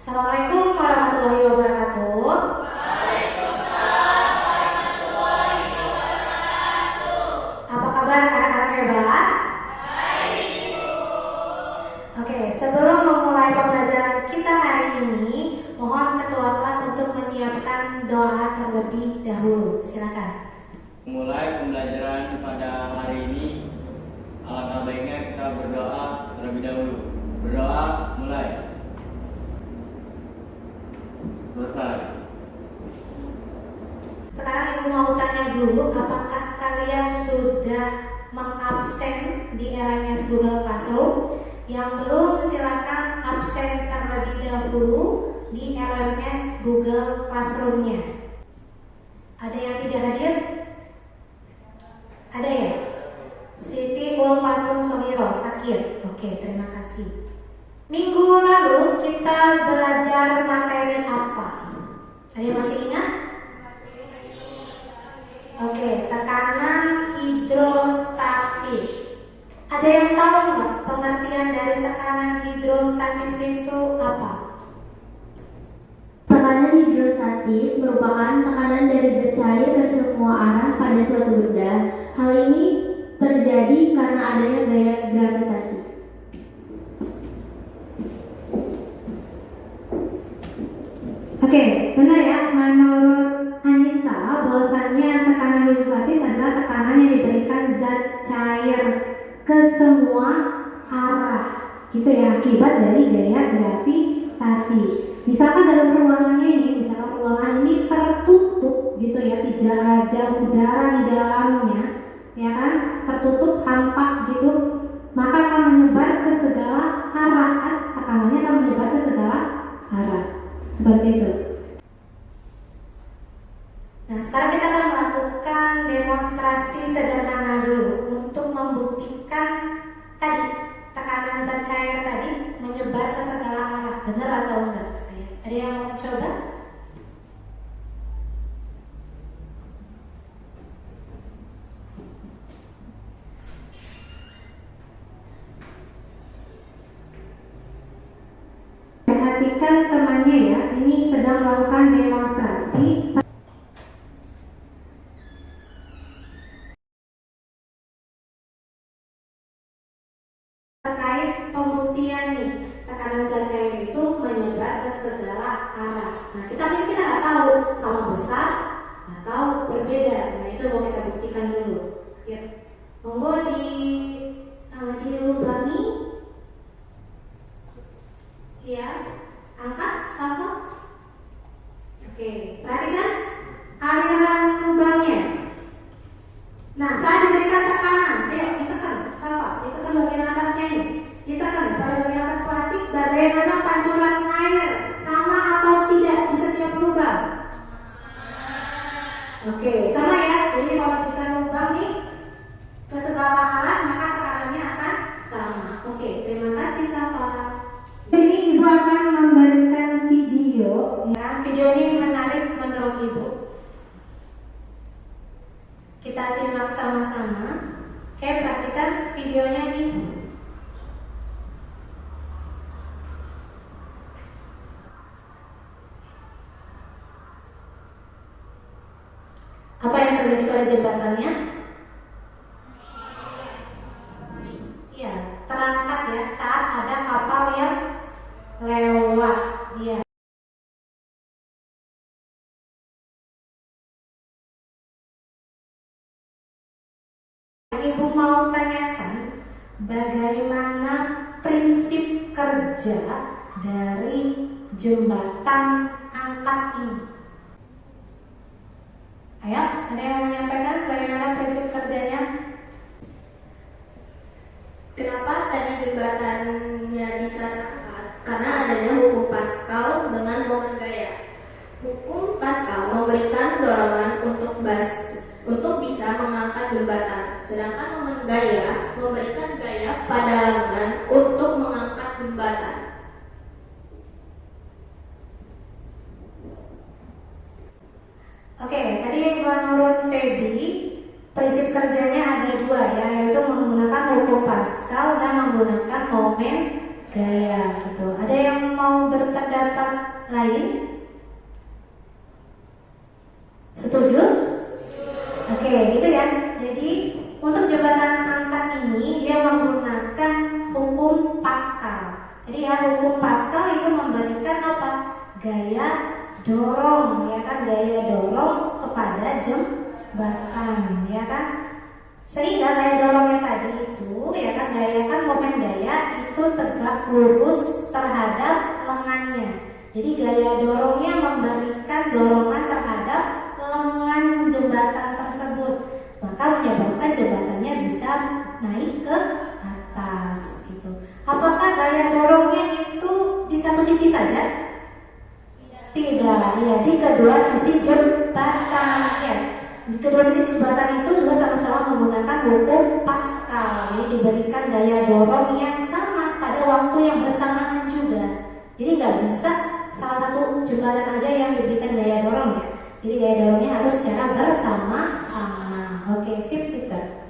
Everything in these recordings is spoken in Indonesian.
Assalamualaikum warahmatullahi wabarakatuh. Apa kabar anak-anak hebat? Oke, sebelum memulai pembelajaran kita hari ini, mohon ketua kelas untuk menyiapkan doa terlebih dahulu. Silakan. Memulai pembelajaran pada hari ini, alangkah baiknya kita berdoa terlebih dahulu. Berdoa, mulai. Selesai. Sekarang Ibu mau tanya dulu, apakah kalian sudah mengabsen di LMS Google Classroom? Yang belum, silakan absen terlebih dahulu di LMS Google Classroom-nya. Ada yang tidak hadir? Ada ya? Siti Ulfatun Somiro sakit. Oke, terima kasih. Minggu lalu kita belajar materi apa? Ada yang masih ingat? Oke, tekanan hidrostatis. Ada yang tahu nggak pengertian dari tekanan hidrostatis itu apa? Tekanan hidrostatis merupakan tekanan dari zat cair ke semua arah pada suatu benda. Hal ini terjadi karena adanya gaya gravitasi. Oke, benar ya. Menurut Anissa, bahwasannya tekanan hidrostatis adalah tekanan yang diberikan zat cair ke semua arah, gitu ya, akibat dari gaya gravitasi. Misalkan dalam ruangannya ini, misalkan ruangan ini tertutup, gitu ya, tidak ada udara di dalamnya, ya kan, tertutup hampa gitu, maka akan menyebar ke segala arah, kan? Tekanannya akan menyebar ke segala arah. Seperti itu. Nah, sekarang kita akan melakukan demonstrasi sederhana dulu untuk membuktikan tadi tekanan zat cair tadi menyebar ke segala arah. Benar atau enggak? Ada yang mau coba? Perhatikan temannya ya, ini sedang melakukan demonstrasi terkait pembuktian nih, tekanan zat cair itu menyebar ke segala arah. Nah, kita nggak tahu sama besar atau berbeda. Nah, itu mau kita buktikan dulu. Yuk, monggo dilubangi. Ya, angkat sama. Oke, perhatikan aliran lubangnya. Nah, saat diberikan tekanan, ayo ditekan, sama, ditekan bagian atasnya ini, ditekan pada bagian atas plastik. Bagaimana pancuran air, sama atau tidak di setiap lubang? Oke, sama ya. Jadi kalau kita lubang nih ke segala arah, maka tekanannya akan sama. Oke, terima kasih Safa. Ini Ibu akan memberikan video, ya. Video ini menarik menurut Ibu. Kita simak sama-sama. Oke, perhatikan videonya nih. Apa yang terjadi pada jembatannya? Ya, terangkat ya saat ada kapal yang lewat. Ya. Ibu mau tanyakan bagaimana prinsip kerja dari jembatan angkat ini. Ayo, ada yang menyampaikan bagaimana prinsip kerjanya? Kenapa tadi jembatannya bisa terangkat? Karena adanya hukum Pascal dengan momen gaya. Hukum Pascal memberikan dorongan untuk bisa mengangkat jembatan, sedangkan momen gaya memberikan gaya pada lengan untuk mengangkat jembatan. Oke, tadi menurut Feby prinsip kerjanya ada dua ya, yaitu menggunakan hukum Pascal dan menggunakan momen gaya gitu. Ada yang mau berpendapat lain? Setuju? Oke, gitu ya. Jadi untuk jembatan angkat ini dia menggunakan hukum Pascal. Jadi ya hukum Pascal itu memberikan apa? Gaya dorong, ya kan? Gaya dorong kepada jembatan, ya kan? Sehingga gaya dorongnya tadi itu, ya kan, gaya kan momen gaya itu tegak lurus terhadap lengannya. Jadi gaya dorongnya memberikan dorongan terhadap lengan jembatan tersebut, maka menyebabkan jembatannya bisa naik ke atas gitu. Apakah gaya dorongnya itu di satu sisi saja? Tidak, ya, di kedua sisi jembatan ya. Di kedua sisi jembatan itu juga sama-sama menggunakan hukum Pascal. Jadi diberikan gaya dorong yang sama pada waktu yang bersamaan juga. Jadi nggak bisa salah satu jembatan aja yang diberikan gaya dorong ya. Jadi gaya dorongnya harus secara bersama-sama. Oke, sip Peter.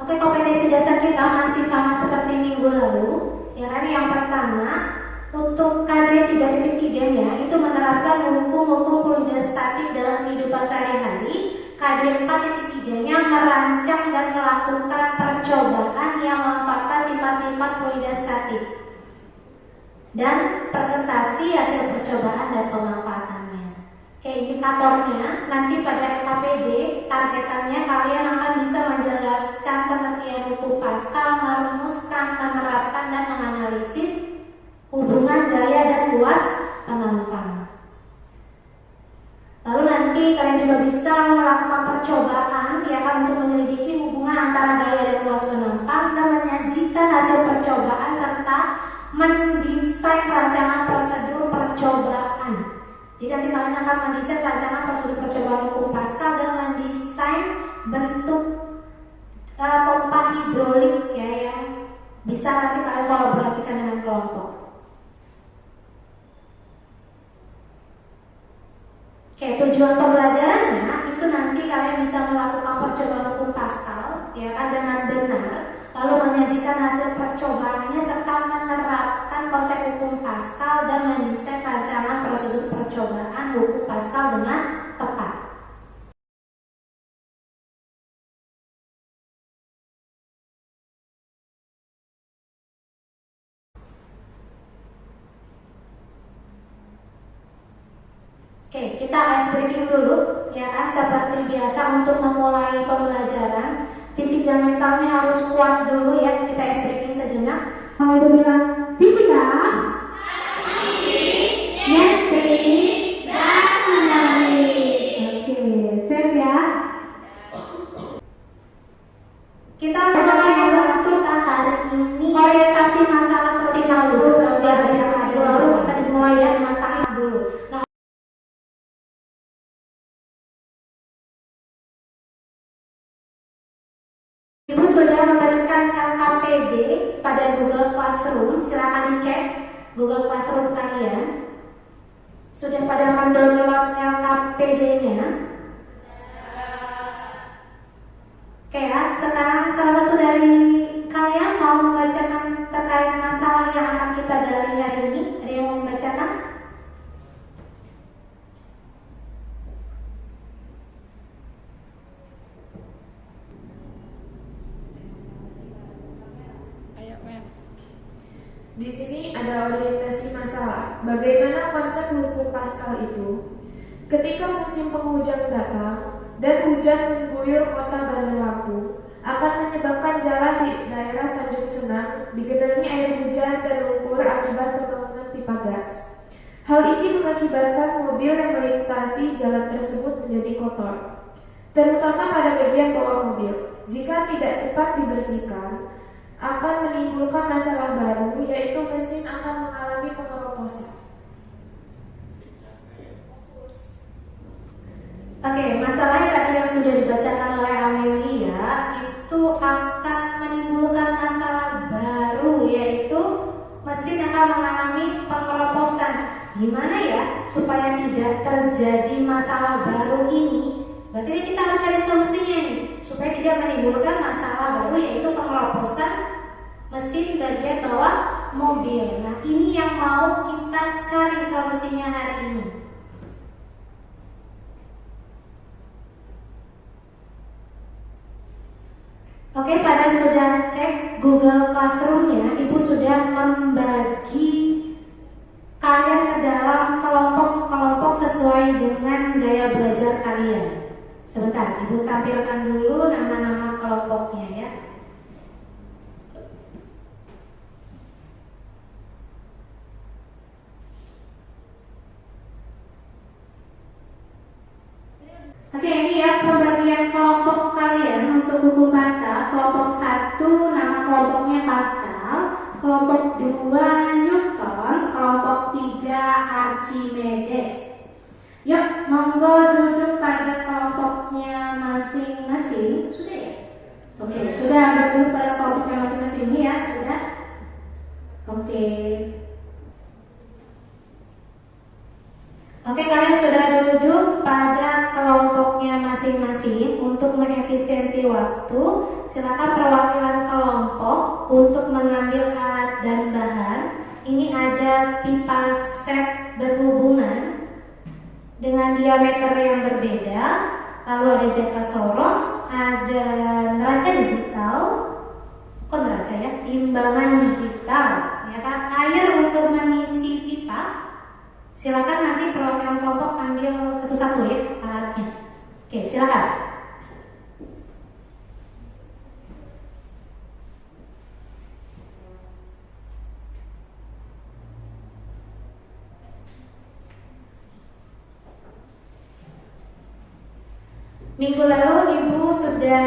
Oke, kompetensi dasar kita masih sama seperti minggu lalu. Ya kan, yang pertama untuk KD 3.3-nya itu menerapkan hukum-hukum fluida statik dalam kehidupan sehari-hari. KD 4.3-nya merancang dan melakukan percobaan yang memanfaatkan sifat-sifat fluida statik dan presentasi hasil percobaan dan pemanfaatannya. Oke, indikatornya nanti pada LKPD targetannya kalian akan bisa menjelaskan pengertian hukum Pascal, merumuskan, menerapkan dan menganalisis hubungan gaya dan luas penampang. Lalu nanti kalian juga bisa melakukan percobaan ya kan untuk menyelidiki hubungan antara gaya dan luas penampang dan menyajikan hasil percobaan serta mendesain rancangan prosedur percobaan. Jadi nanti kalian akan mendesain rancangan prosedur percobaan hukum Pascal dan mendesain bentuk pompa hidrolik ya yang bisa nanti kalian kolaborasikan dengan kelompok. Oke, tujuan pembelajarannya itu nanti kalian bisa melakukan percobaan hukum Pascal ya kan dengan benar, lalu menyajikan hasil percobaannya serta menerapkan konsep hukum Pascal dan mendesain rancangan prosedur percobaan hukum Pascal dengan tepat. Oke, kita ice breaking dulu ya kan, seperti biasa untuk memulai pembelajaran fisik dan mentalnya harus kuat dulu ya. Kita ice breaking sejenak. Kalau ibu bilang fisika, metrik, dan menarik. Oke, save ya. Kita mulai untuk hari ini orientasi masalah fisika dulu. Lalu kita dimulai dari masalah dulu. Nah, Ibu sudah memberikan LKPD pada Google Classroom, silakan dicek Google Classroom kalian. Sudah pada mendownload LKPD-nya? Oke ya, sekarang salah satu dari kalian mau membacakan terkait masalah yang akan kita gali hari ini. Ada yang mau membacakan? Di sini ada orientasi masalah. Bagaimana konsep hukum Pascal itu? Ketika musim penghujan datang dan hujan mengguyur kota Bandar Lampung, akan menyebabkan jalan di daerah Tanjung Senang digenangi air hujan dan lumpur akibat pembangunan pipa gas. Hal ini mengakibatkan mobil yang melintasi jalan tersebut menjadi kotor, terutama pada bagian bawah mobil. Jika tidak cepat dibersihkan, akan menimbulkan masalah baru, yaitu mesin akan mengalami pengeroposan. Oke, masalahnya tadi yang sudah dibacakan oleh Amelia itu akan menimbulkan masalah baru, yaitu mesin akan mengalami pengeroposan. Gimana ya supaya tidak terjadi masalah baru ini? Berarti kita harus cari solusinya nih. supaya tidak menimbulkan masalah baru, yaitu pengeroposan mesin bagian bawah mobil. Nah, ini yang mau kita cari solusinya hari ini. Oke, pada sudah cek Google Classroom-nya, Ibu sudah membagi kalian ke dalam kelompok-kelompok sesuai dengan gaya belajar kalian. Sebentar, Ibu tampilkan dulu nama-nama kelompoknya ya. Oke, ini ya pembagian kelompok kalian untuk buku Pascal. Kelompok 1 nama kelompoknya Pascal, kelompok 2 Newton, kelompok 3 Archimedes. Yuk, monggo duduk pada kelompoknya masing-masing. Sudah ya? Oke, sudah duduk pada kelompoknya masing-masing ya, sudah. Oke. Oke, kalian sudah duduk pada kelompoknya masing-masing. Untuk mengefisiensi waktu, silakan perwakilan kelompok untuk mengambil alat dan bahan. Ini ada pipa set berhubungan dengan diameter yang berbeda, lalu ada jaka sorong, ada neraca digital, neraca ya, timbangan digital, ya kan, air untuk mengisi pipa. Silakan nanti perwakilan kelompok ambil satu-satu ya alatnya. Oke, silakan. Minggu lalu Ibu sudah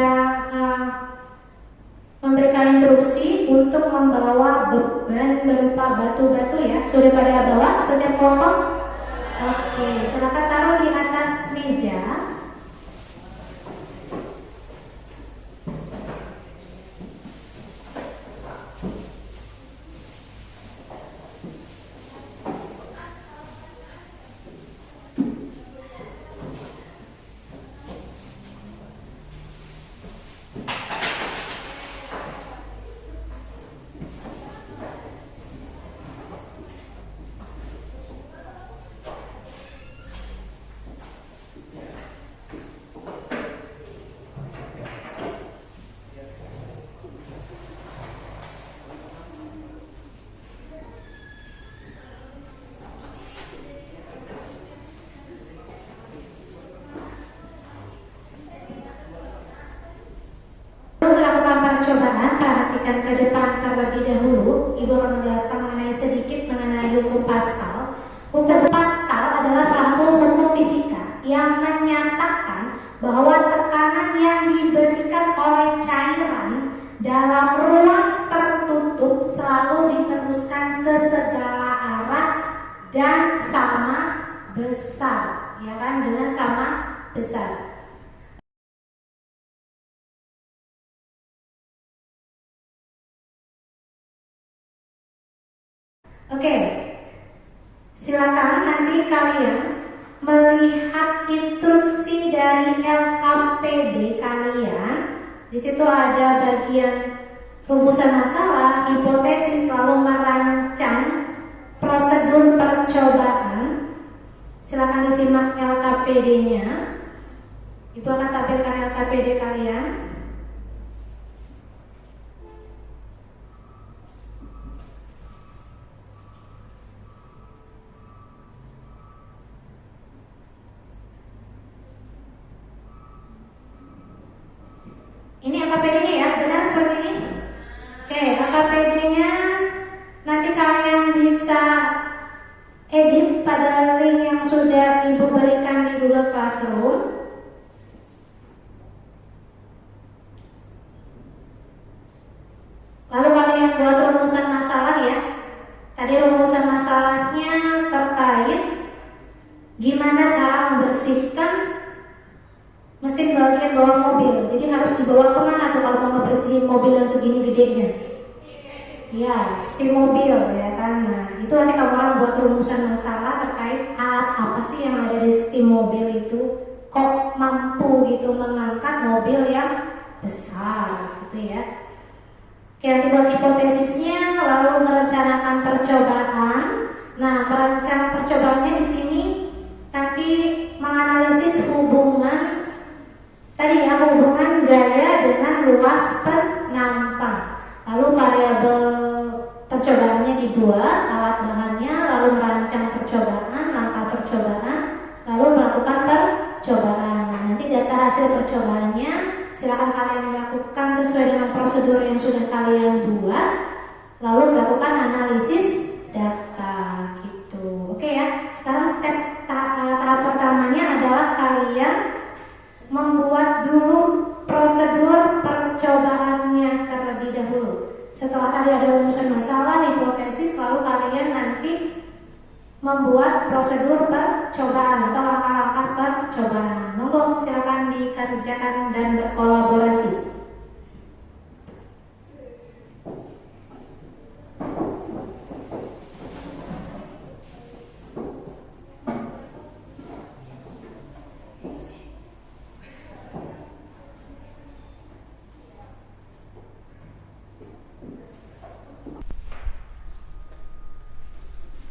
memberikan instruksi untuk membawa beban berupa batu-batu ya. Sudah pada bawa setiap kelompok? Oke, silakan taruh di atas meja. Percobaan, perhatikan ke depan terlebih dahulu. Ibu akan menjelaskan sedikit mengenai hukum Pascal. Hukum Pascal adalah satu hukum fisika yang menyatakan bahwa tekanan yang diberikan oleh cairan dalam ruang tertutup selalu diteruskan ke segala arah dan sama besar, ya kan, dengan sama besar. Oke, silakan nanti kalian melihat instruksi dari LKPD kalian. Di situ ada bagian rumusan masalah, hipotesis, lalu merancang prosedur percobaan. Silakan disimak LKPD-nya. Ibu akan tampilkan LKPD kalian. Ini LKPD-nya ya, benar seperti ini? Oke, LKPD-nya nanti kalian bisa edit pada link yang sudah Ibu berikan di Google Classroom. Lalu kalian buat rumusan masalah ya. Tadi rumusan masalahnya terkait gimana cara membersihkan mesin bagian bawah mobil. Jadi harus dibawa kemana tuh kalau mau ngebersihin mobil yang segini gedenya? Ya, steam mobil ya kan. Nah, itu nanti kamu orang buat rumusan masalah terkait alat apa sih yang ada di steam mobil itu, kok mampu gitu mengangkat mobil yang besar, gitu ya. Oke, nanti buat hipotesisnya, lalu merencanakan percobaan. Nah, merancang percobaannya di sini nanti menganalisis hubungan tadi ya, hubungan gaya dengan luas penampang. Lalu variabel percobaannya dibuat, alat bahannya, lalu merancang percobaan, langkah percobaan, lalu melakukan percobaan. Nah, nanti data hasil percobaannya silakan kalian lakukan sesuai dengan prosedur yang sudah kalian buat, lalu melakukan analisis data gitu. Oke ya, sekarang tahap pertamanya adalah kalian membuat dulu prosedur percobaannya terlebih dahulu. Setelah tadi ada rumusan masalah, hipotesis, lalu kalian nanti membuat prosedur percobaan atau langkah-langkah percobaan. Monggo silakan dikerjakan dan berkolaborasi.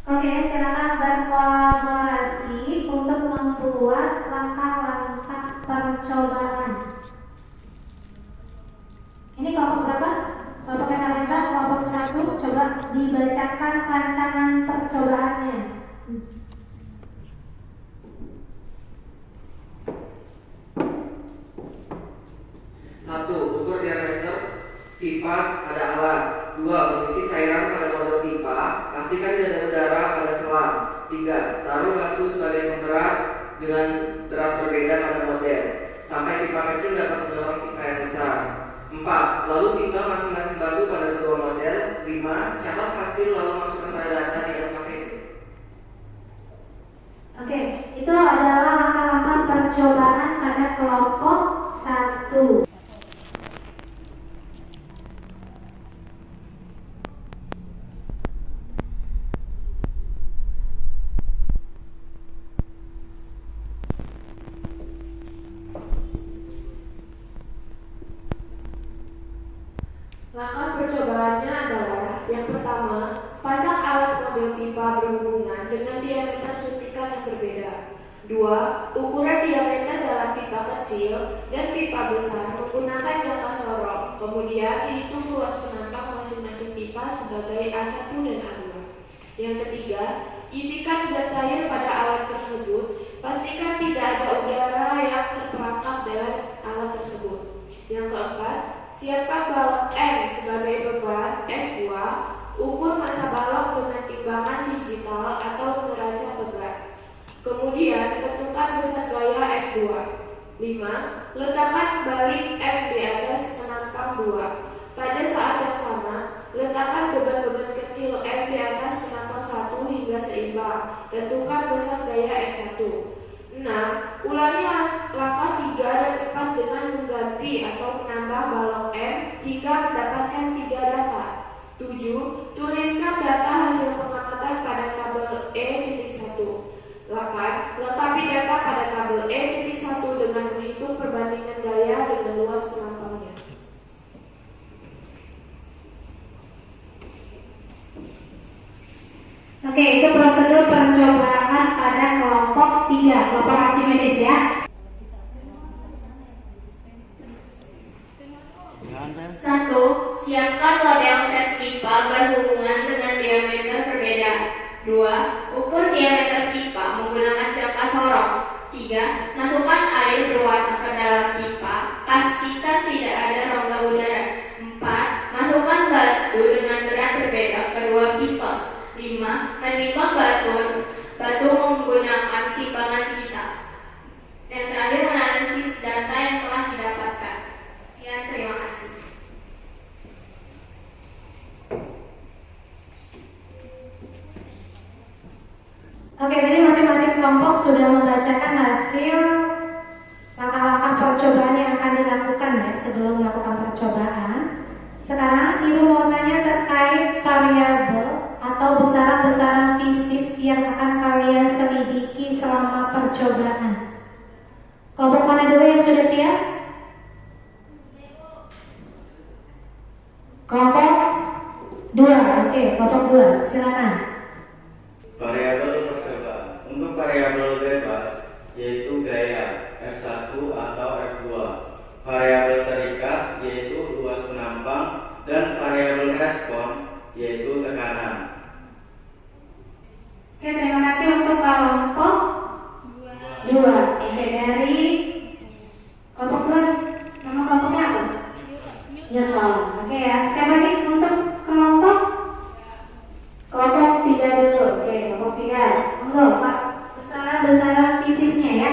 Oke, silakan berkolaborasi untuk membuat langkah-langkah percobaan. Ini kelompok berapa? Kelompok yang kalian tahu, kelompok 1. Coba dibacakan rancangan percobaannya. Satu, ukur diameter pipa pada alat. 2, mengisi cairan pada model pipa. Pastikan tidak ada udara pada selang. 3, taruh batu sebagai pemberat dengan berat berbeda pada model sampai pipa kecil dapat mendorong pipa yang besar. 4, lalu timbang masing-masing batu pada kedua model. 5, catat hasil lalu masukkan pada data di LKPD. Oke, itu adalah langkah-langkah percobaan pada kelompok 1. Langkah percobaannya adalah yang pertama, pasang alat model pipa berhubungan dengan diameter suntikan yang berbeda. 2, ukuran diameter dalam pipa kecil dan pipa besar menggunakan jangka sorong. Kemudian dihitung luas penampang masing-masing pipa sebagai A1 dan A2. Yang ketiga, isikan zat cair pada alat tersebut. Pastikan tidak ada udara yang terperangkap dalam alat tersebut. Yang keempat, siapkan balok M sebagai beban F2. Ukur massa balok dengan timbangan digital atau neraca pegat. Kemudian tentukan besar gaya F2. 5, letakkan balik M di atas penampang 2. Pada saat yang sama, letakkan beban-beban kecil M di atas penampang 1 hingga seimbang. Tentukan besar gaya F1. 6, ulangi langkah 3 dan 4 dengan mengganti atau menambah balok M hingga mendapatkan 3 data. 7, tuliskan data hasil pengamatan pada tabel E.1. 8, lengkapi data pada tabel E.1 dengan menghitung perbandingan gaya dengan luas penampangnya. Oke, itu prosedur percobaan pada kelompok 3, kelompok Archimedes ya. 1, siapkan model set pipa berhubungan dengan diameter berbeda. 2, ukur diameter pipa menggunakan jangka sorong. 3, masukkan air berwarna ke dalam pipa. Pastikan tidak ada rongga udara. 4, masukkan batu dengan berat berbeda ke dua piston. 5, menimbang batu menggunakan timbangan digital. Dan terakhir, menganalisis data yang telah didapatkan. Ya, terima kasih. Oke, tadi masing-masing kelompok sudah membacakan hasil langkah-langkah percobaan yang akan dilakukan ya sebelum melakukan percobaan. Sekarang Ibu mau tanya terkait variabel atau besaran-besaran fisis yang akan kalian selidiki selama percobaan. Kelompok mana dulu yang sudah siap? Oke, kelompok 2, silakan. Variabel percobaan. Untuk variabel bebas yaitu gaya F1 atau F2. Variabel terikat yaitu luas penampang dan variabel respon yaitu tekanan. Oke, terima kasih untuk kelompok 2. Oke, dari kelompok 2, nama kelompoknya apa? Newton. Oke ya, siapa lagi untuk kelompok 3 dulu. Oke, kelompok 3. Monggo, Pak. Besaran fisisnya ya.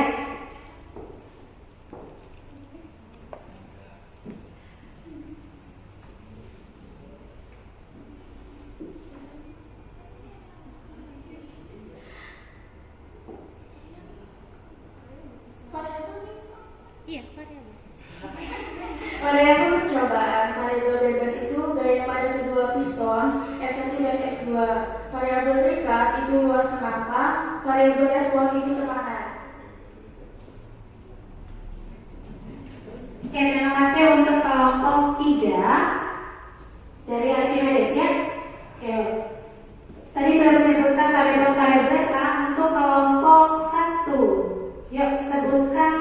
Variabel percobaan, variabel bebas itu gaya pada kedua piston F1 dan F2. Variabel terikat itu luas penampang, variabel respon itu tekanan. Oke, terima kasih untuk kelompok 3 dari Archimedes ya. Oke, tadi sudah menyebutkan variabel-variabel, sekarang untuk kelompok 1. Yuk, sebutkan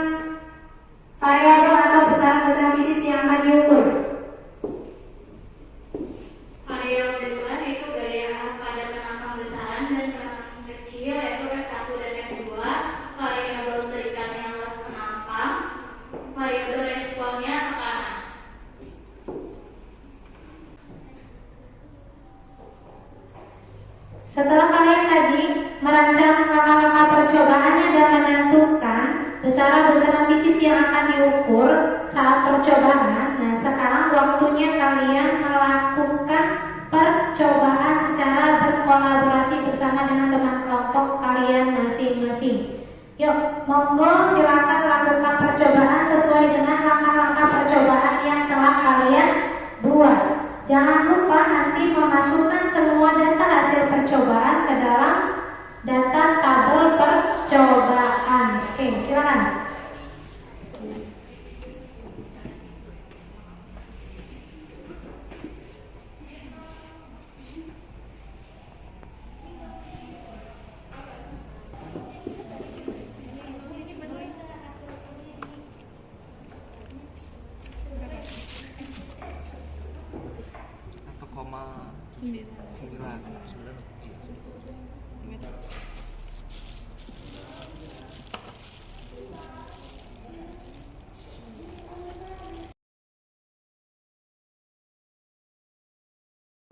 variabel atau besaran-besaran fisik yang akan diukur. Variabel bebas itu gaya pada penampang besaran dan penampang kecil yaitu F1 dan F2. Variabel terikatnya luas penampang. Variabel responnya tekanan. Setelah kalian tadi merancang langkah-langkah percobaannya dan menentukan besaran-besaran fisik yang akan diukur saat percobaan, nah sekarang waktunya kalian melakukan percobaan secara berkolaborasi bersama dengan teman kelompok kalian masing-masing. Yuk, monggo silakan lakukan percobaan sesuai dengan langkah-langkah percobaan yang telah kalian buat. Jangan lupa nanti memasukkan semua data hasil percobaan ke dalam data tabel percobaan. Oke, silakan.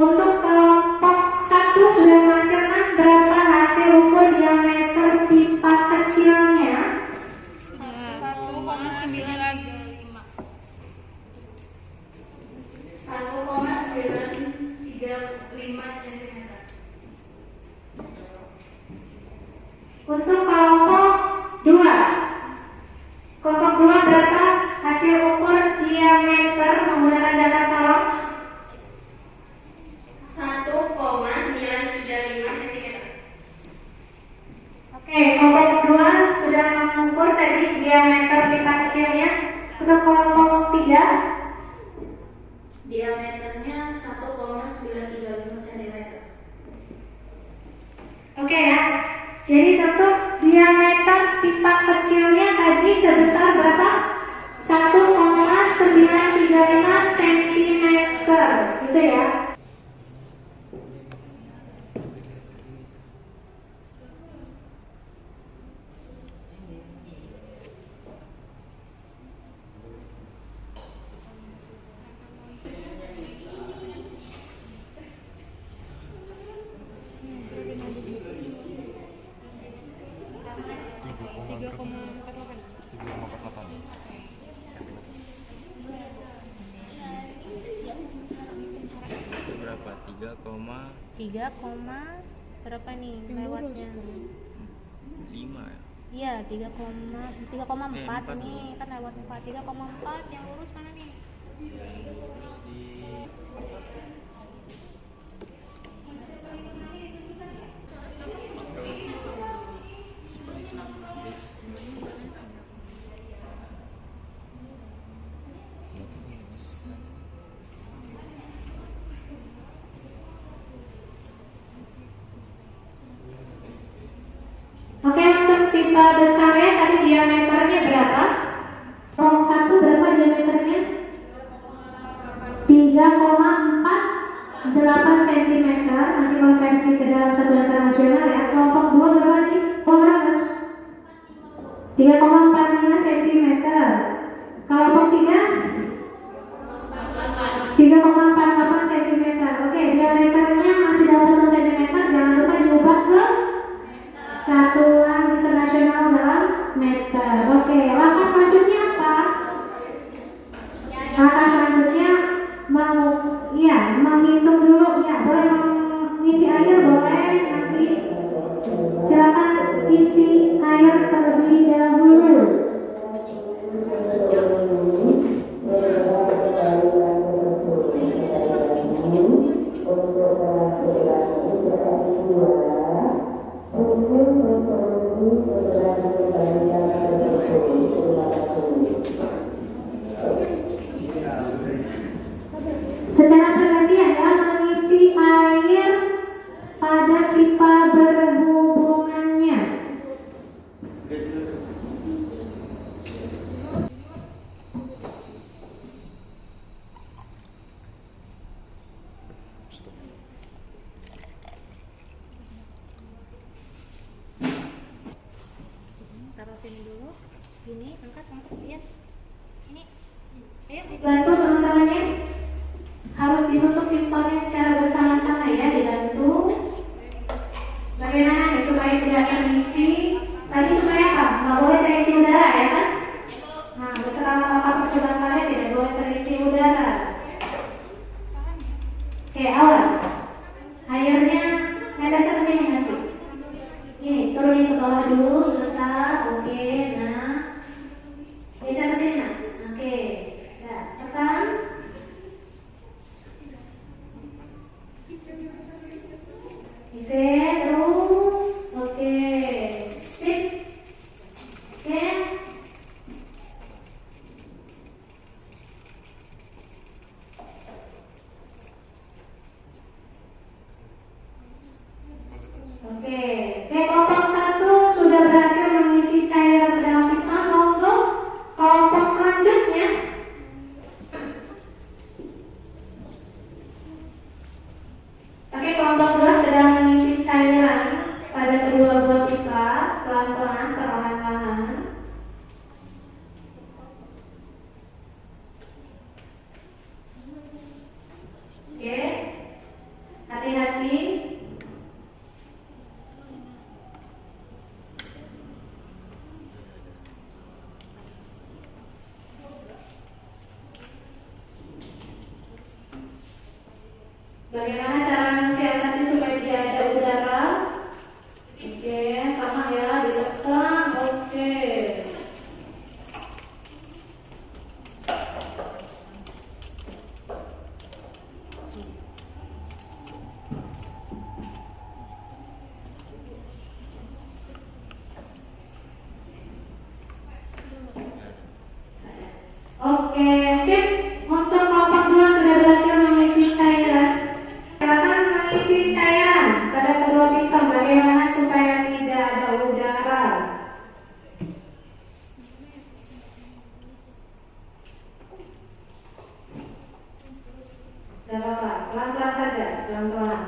Untuk kelompok 1 sudah menghasilkan berapa hasil ukur diameter pipa kecilnya? 1,935 cm. Untuk kelompok 2, kelompok 2 berapa hasil ukur diameter menggunakan jangka salon? 1,935 cm. Oke, kelompok 2 sudah mengukur tadi diameter pipa kecilnya. Untuk kelompok 3, Diameternya 1,935 cm. oke ya. Jadi untuk diameter pipa kecilnya tadi sebesar berapa? 1,935 cm. Gitu ya. Berapa? 3, berapa nih lewatnya? 5 ya? Iya, 3,4 ini kan lewat 4. 3,4 yang lurus mana nih? Terus di pipa besarnya tadi diameternya berapa? Kelompok 1 berapa diameternya? 3,48 cm. Nanti konversi ke dalam satuan internasional ya. Kelompok 2 berapa lagi? Berapa? 3,45 cm. Kelompok 3 3,48 cm. Oke, diameternya masih dalam satuan cm. Jangan lupa diubah ke satuan internasional dalam meter. Oke, langkah selanjutnya apa? Langkah selanjutnya menghitung dulu ya. Boleh mengisi air, boleh. Nanti silakan isi air terlebih dahulu. Secara bergantian ya, mengisi air pada pipa berhubungannya. Taruh sini dulu. Gini, angkat, yes. Ini. Ayo Bantu teman-temannya. Harus ditutup pistonnya secara bersama-sama ya, dibantu. Bagaimana ya supaya tidak terisi? Tadi supaya apa? Nggak boleh terisi udara ya kan? Nah, beserta langkah percobaan kalian tidak boleh terisi udara. Oke, awas. Airnya netesnya ke sini nanti. Ini turunin ke bawah dulu sebentar. Oke, nah. Geser ke sini nah. Oke. Ya, tekan. Oke, terus. Oke. Sip. Oke. Oke, kelompok 1 sudah berhasil mengisi cairan ke dalam piston. Monggo kelompok selanjutnya. Oke, kelompok 2 sedang mengisi cairan pada kedua buah pipa, pelan-pelan, perlahan-lahan. Oke, hati-hati. Bagaimana cara mensiasati supaya tidak ada udara? Oke, sama ya, ditekan. Oke. Oke, sip. Untuk kelompok 2 sudah berhasil mengisi cairan. Silakan mengisi cairan pada kedua piston. Bagaimana supaya tidak ada udara? Tidak apa-apa, pelan-pelan saja, pelan-pelan.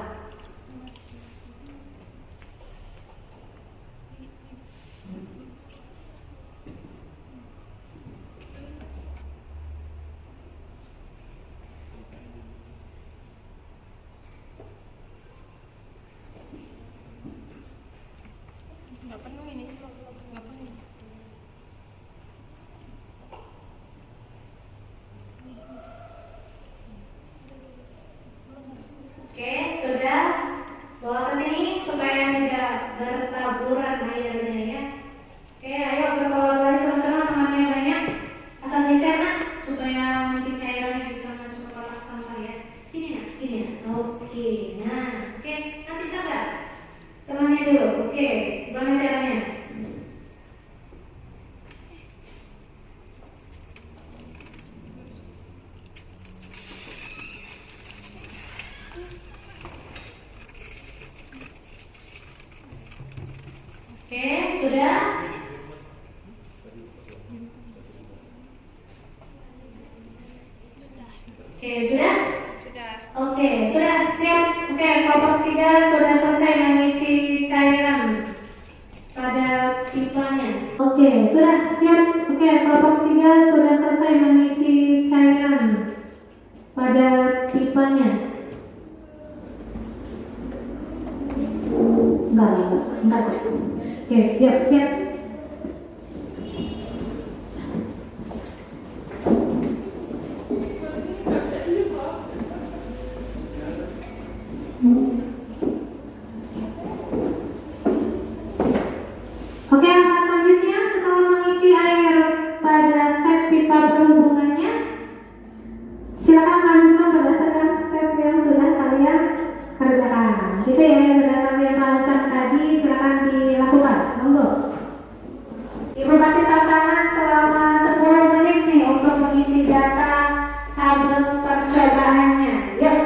Oke, sudah. Bawa ke sini supaya tidak bertaburan airnya ya. Oke, ayo berbawa kali sama-sama, temannya banyak. Akan geser nak, supaya nanti cairannya bisa masuk ke kotak sampah ya. Sini nak, sini nak. Oke, nah, oke, nanti sabar. Temannya dulu, oke. Gimana caranya? Oke, sudah. 3 sudah selesai mengisi cairan pada pipanya. Oke, sudah siap. Oke, kelompok 3 sudah selesai mengisi cairan pada pipanya. Enggak. Oke, siap. Oke, langkah selanjutnya setelah mengisi air pada set pipa berhubungannya, silakan lanjutkan berdasarkan step yang sudah kalian kerjakan. Gitu ya, yang sudah kalian rancang tadi, silakan dilakukan. Monggo. Ibu kasih tantangan selama 10 menit nih untuk mengisi data tabel percobaannya. Yuk.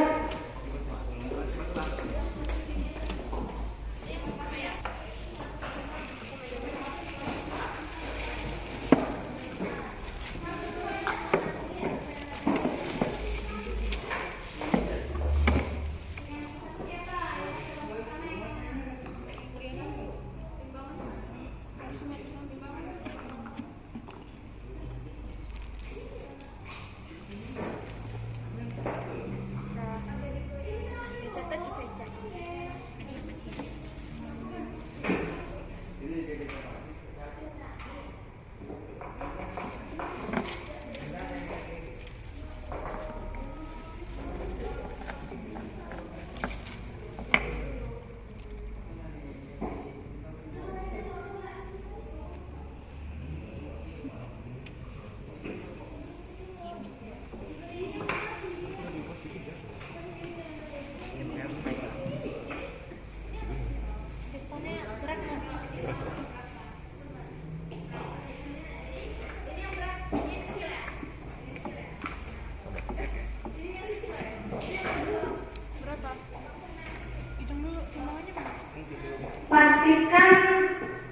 Pastikan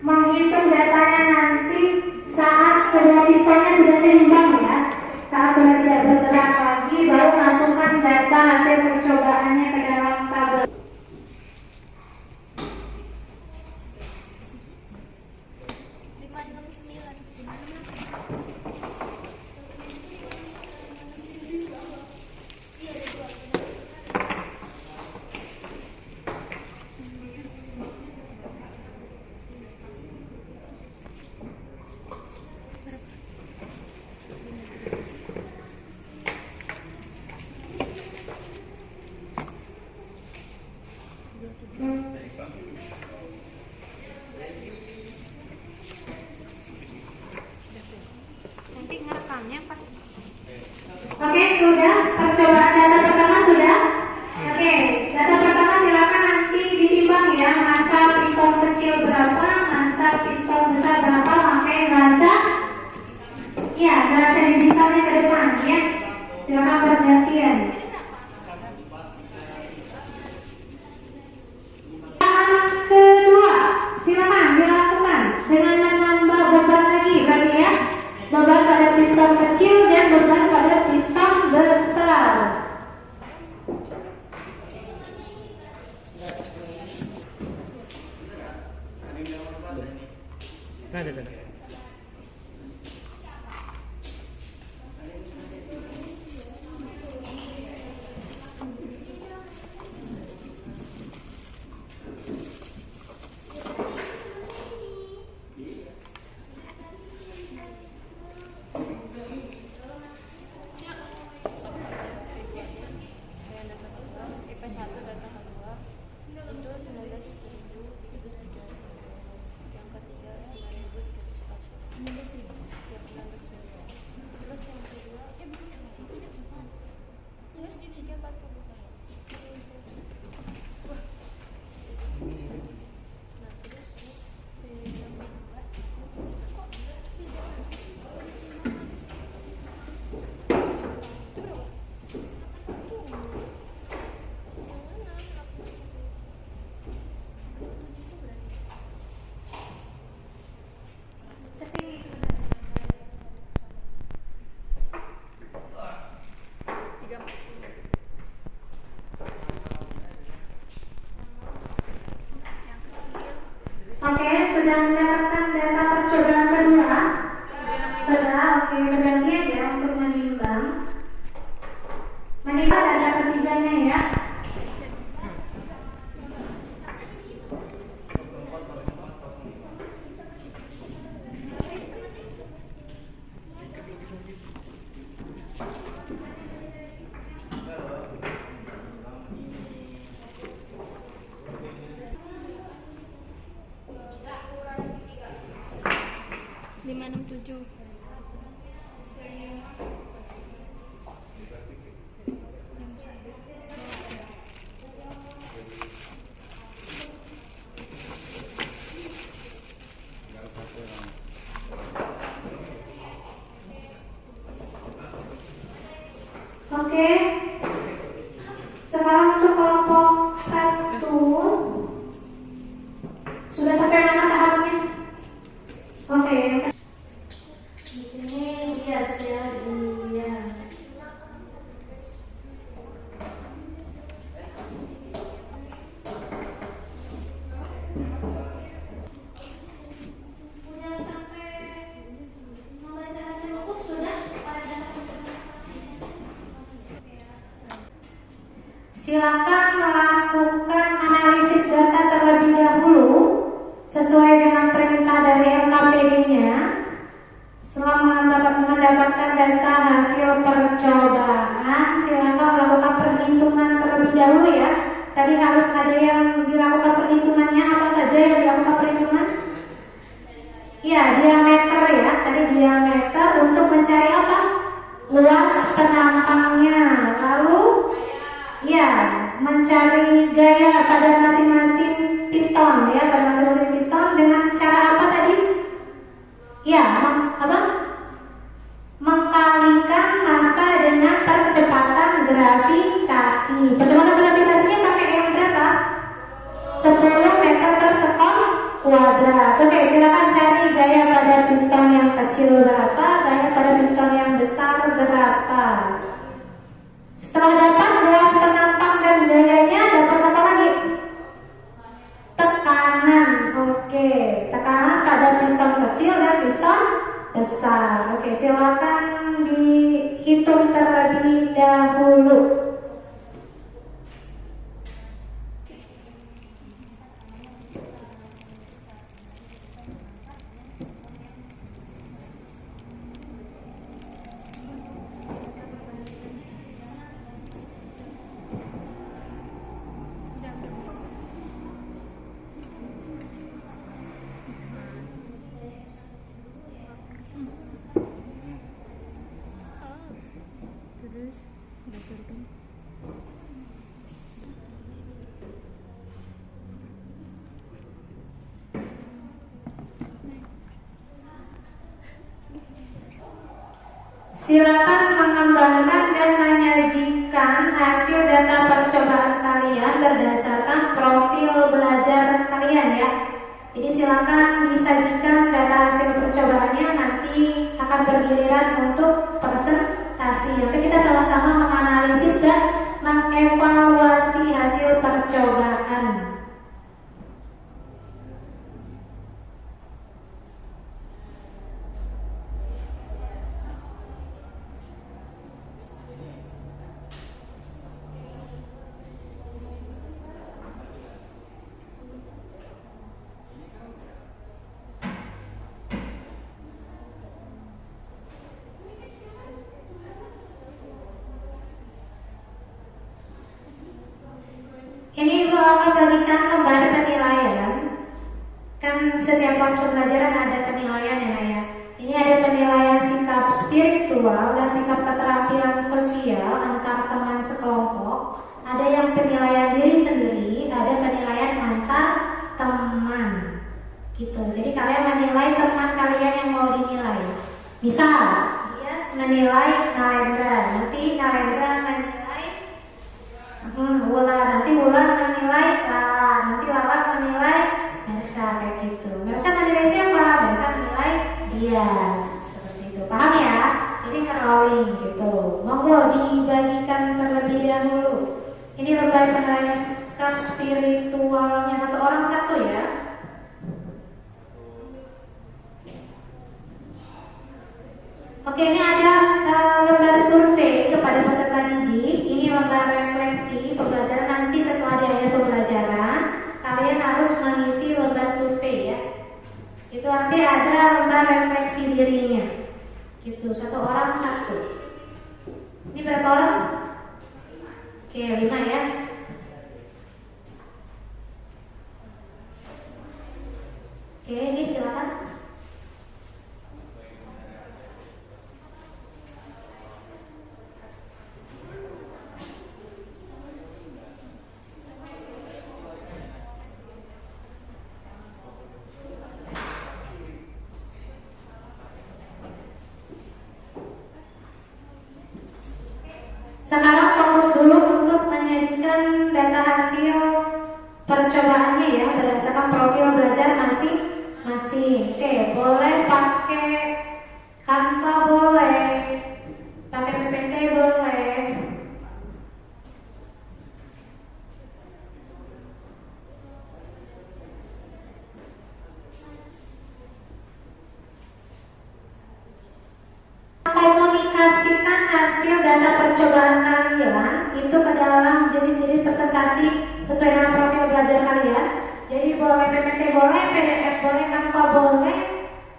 menghitung datanya nanti saat kedua pistonnya sudah seimbang ya. Saat sudah tidak bergerak lagi, baru masukkan data hasil percobaannya ke dalam tabel. Nanti ngerekamnya pas. Oke, sudah. Percobaan data pertama sudah. Oke, data pertama silakan nanti ditimbang ya. Masa piston kecil berapa, masa piston besar berapa, pakai kaca. Ya, kaca digitalnya ke depan ya. Silakan pergantian. Yang kedua, silakan dilakukan dengan menambah beban lagi, berarti ya. Beban pada piston kecil dan beban pada piston besar. Yang ketiga 9.300. Oke, sudah mendapatkan data percobaan kedua? Sudah, oke, bergantian ya untuk menimbang. Menimbang data ketiganya ya. Oke, sekarang untuk kelompok 1 sudah sampai mana tahapnya? Oke, di sini bias ya, bias. Sudah sampai membaca hasil hukum sudah? Silakan melakukan analisis data terlebih dahulu sesuai dengan perintah dari LKPD-nya. Setelah mendapatkan data hasil percobaan, silakan melakukan perhitungan terlebih dahulu ya. Tadi harus ada yang dilakukan perhitungannya. Apa saja yang dilakukan perhitungan? Ya, diameter ya. Tadi diameter untuk mencari apa? Luas penampangnya. Lalu ya, mencari gaya pada masing-masing piston ya, pada masing-masing piston dengan cara apa tadi? Ya, mengkalikan massa dengan percepatan gravitasi. Percepatan gravitasinya pakai yang berapa? 10 meter per sekon kuadrat. Oke, silakan cari gaya pada piston yang kecil berapa, gaya pada piston yang besar berapa. Setelah dapat luas penampang dan gayanya, dapat apa lagi? Tekanan. Oke, tekanan pada piston kecil dan piston besar. Oke, silakan dihitung terlebih dahulu. Silakan mengembangkan dan menyajikan hasil data percobaan kalian berdasarkan profil belajar kalian ya. Jadi silakan disajikan data hasil percobaannya, nanti akan bergiliran untuk presentasi. Oke, kita sama-sama menganalisis dan mengevaluasi hasil percobaan. Ini Ibu akan bagikan lembar penilaian. Kan setiap pos pembelajaran ada penilaian ya Naya. Ini ada penilaian sikap spiritual dan sikap keterampilan sosial antar teman sekelompok. Ada yang penilaian diri sendiri, ada penilaian antar teman. Gitu. Jadi kalian menilai teman kalian yang mau dinilai. Misal, dia menilai Narendra, nanti Narendra menilai nanti Wulan menilai Lala, nanti Lala menilai Mersa, kayak gitu. Mersa menilai siapa? Mersa menilai Dias, seperti itu. Paham ya? Jadi nge-rolling gitu. Monggo dibagikan terlebih dahulu. Ini lembar penilaian sikap spiritualnya satu orang satu ya. Oke, ini silakan. Sekarang fokus dulu untuk menyajikan data hasil percobaannya ya, berdasarkan profil belajar masing-masing. Oke, boleh pakai Canva, boleh pakai PPT, boleh. Komunikasikan hasil data percobaan kalian itu ke dalam jenis-jenis presentasi sesuai dengan profil belajar kalian. Jadi boleh PPT boleh, PDF boleh, Canva boleh.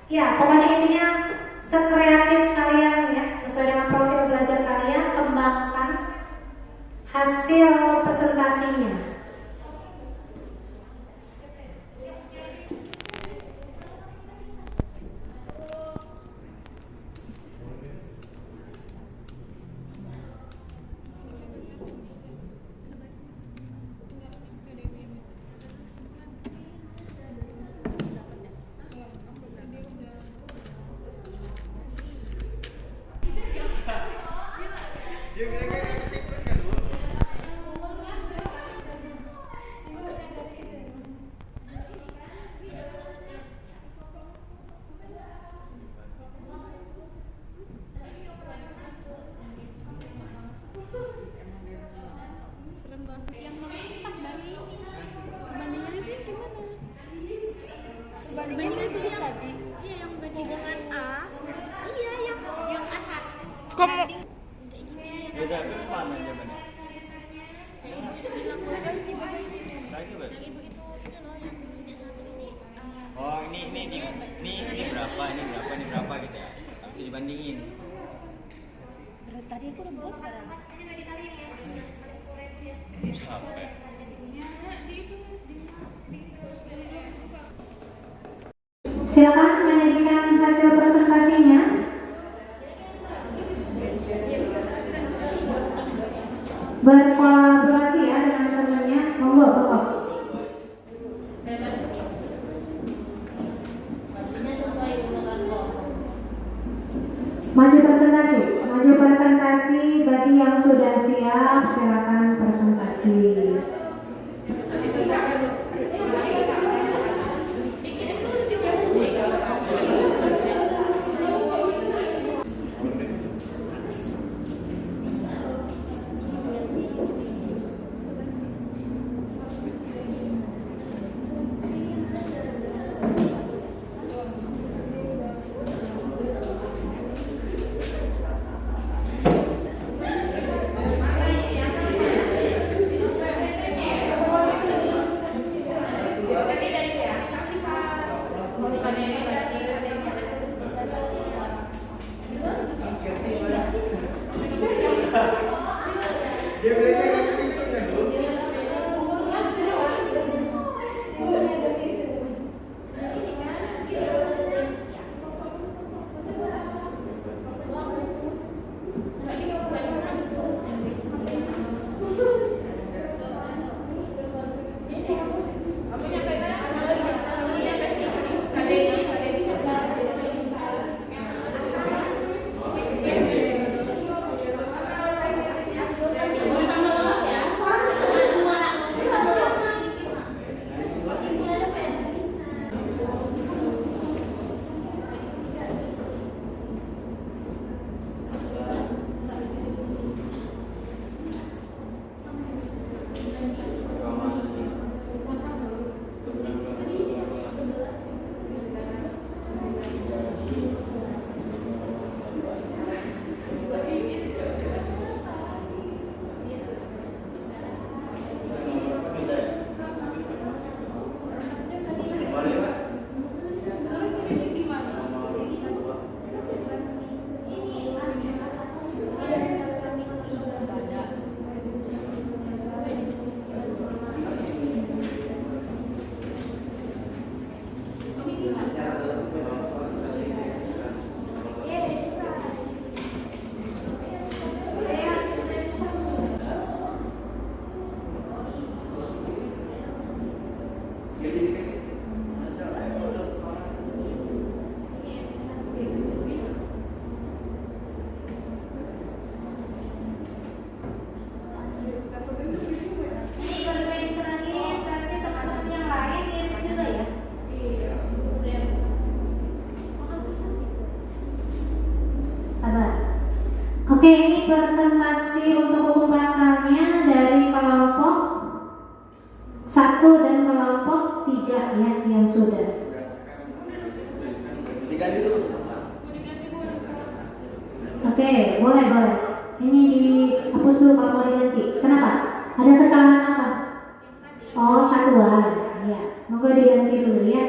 Ya, pokoknya intinya sekreatif kalian ya, sesuai dengan profil belajar kalian, kembangkan hasil presentasinya. Bandingan itu guys tadi. Iya, yang bandingan A. Iya, yang A1. Kamu Beda ke mana jawabannya? Yang ibu itu bilang lagi, Lagi yang ibu itu ini loh yang A1 ini. Oh, ini berapa gitu ya? Harus dibandingin. Tadi aku udah buat kan. Capek. Silakan menyajikan hasil presentasinya. Berkolaborasi ya dengan temannya. Monggo. Maju presentasi bagi yang sudah siap, silakan presentasi. Ini bermain lagi berarti teman-teman yang lain mirip juga ya? Iya. Sabar. Oke, ini presentasi untuk hukum pasalnya dari kelompok 1 dan kelompok 3 ya yang sudah. Diganti dulu. Oke, boleh. Ini dihapus dulu kalau mau diganti. Kenapa? Ada kesalahan apa? Oh, satuan. Ya, moga diganti dulu ya.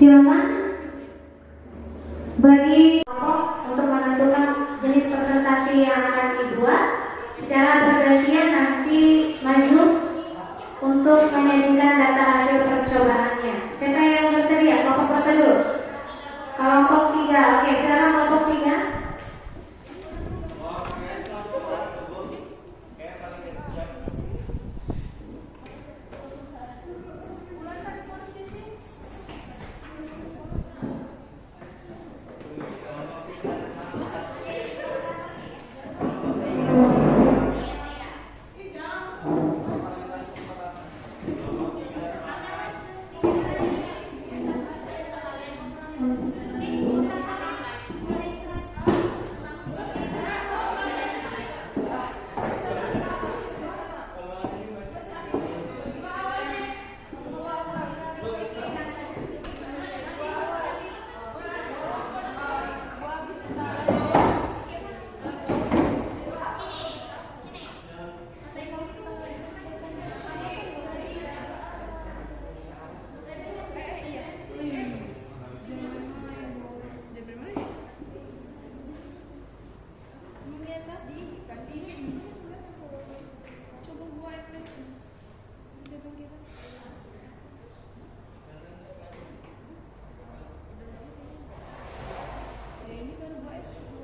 Silakan bagi kelompok untuk menentukan jenis presentasi yang akan dibuat secara bergantian, nanti maju untuk menyajikan data hasil percobaannya. Siapa yang bersedia? Kelompok berapa dulu? Kelompok 3. Oke, silakan kelompok 3.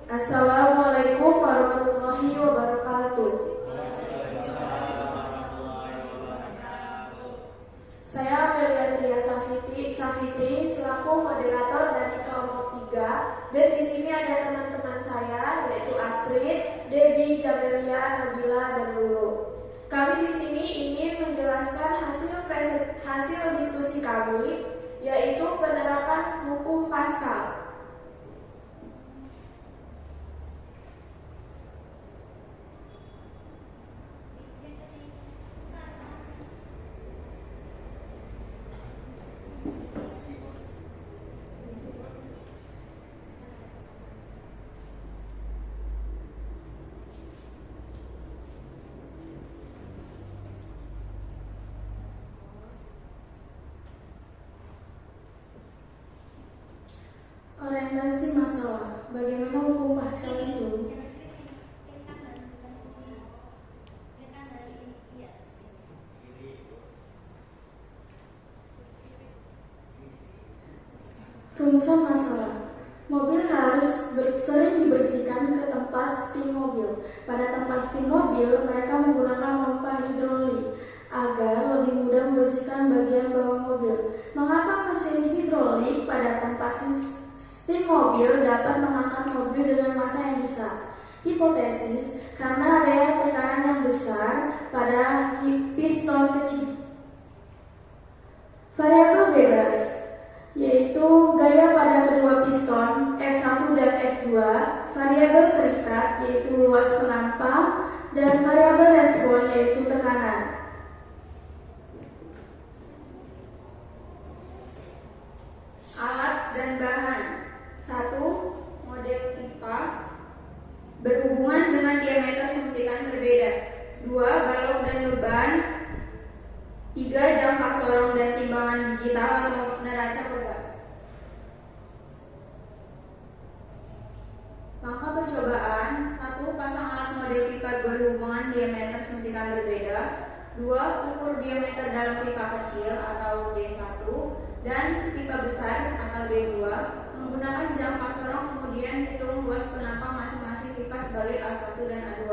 Assalamualaikum warahmatullahi wabarakatuh. Saya Amelia Tria Safitri selaku moderator dari kelompok 3, dan di sini ada teman-teman saya yaitu Astrid, Devi, Jamelia, Nabila, dan Lulu. Kami di sini ingin menjelaskan hasil diskusi kami, yaitu penerapan hukum Pascal. Orientasi masalah, bagaimana hukum Pascal itu? Rumusan masalah. Mobil harus sering dibersihkan ke tempat steam mobil. Pada tempat steam mobil, mereka menggunakan pompa hidrolik agar lebih mudah membersihkan bagian bawah mobil. Mengapa mesin hidrolik pada tanpa sistem mobil dapat mengangkat mobil dengan massa yang besar? Hipotesis, karena area tekanan yang besar pada piston kecil. Variabel bebas, yaitu gaya pada kedua piston F1 dan F2, variabel terikat, yaitu luas penampang, dan variabel respon, yaitu tekanan. Alat dan bahan. 1. Model pipa berhubungan dengan diameter suntikan berbeda. 2. Balok dan beban. 3. Jangka sorong dan timbangan digital atau neraca pegas. Langkah percobaan. 1. Pasang alat model pipa berhubungan diameter suntikan berbeda. 2. Ukur diameter dalam pipa kecil atau D1 dan pipa besar atau D2. Menggunakan jangka sorong, kemudian hitung luas penampang masing-masing pipa sebagai A1 dan A2.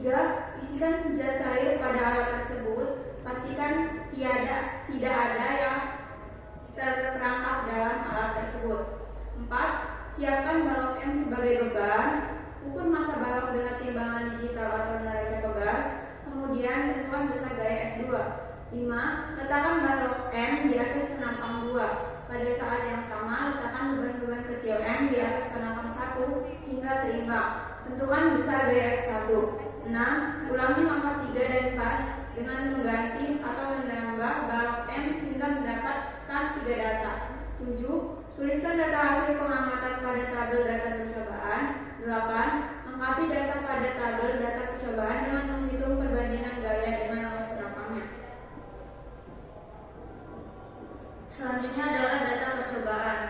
3. Isikan zat cair pada alat tersebut. Pastikan tidak ada yang terperangkap dalam alat tersebut. 4. Siapkan balok M sebagai beban. Ukur massa balok dengan timbangan digital atau neraca pegas. Kemudian tentukan besar gaya F2. 5. Letakkan balok M di atas penampang 2. Pada saat yang sama, letakkan beban-beban kecil M di atas penampang 1 hingga seimbang. Tentukan besar gaya F1. 6. Ulangi langkah 3 dan 4 dengan mengganti atau menambah balok M hingga mendapatkan 3 data. 7. Tuliskan data hasil pengamatan pada tabel data percobaan. 8. Lengkapi data pada tabel data percobaan dengan menghitung perbandingan gaya dengan luas penampangnya. Selanjutnya adalah data percobaan.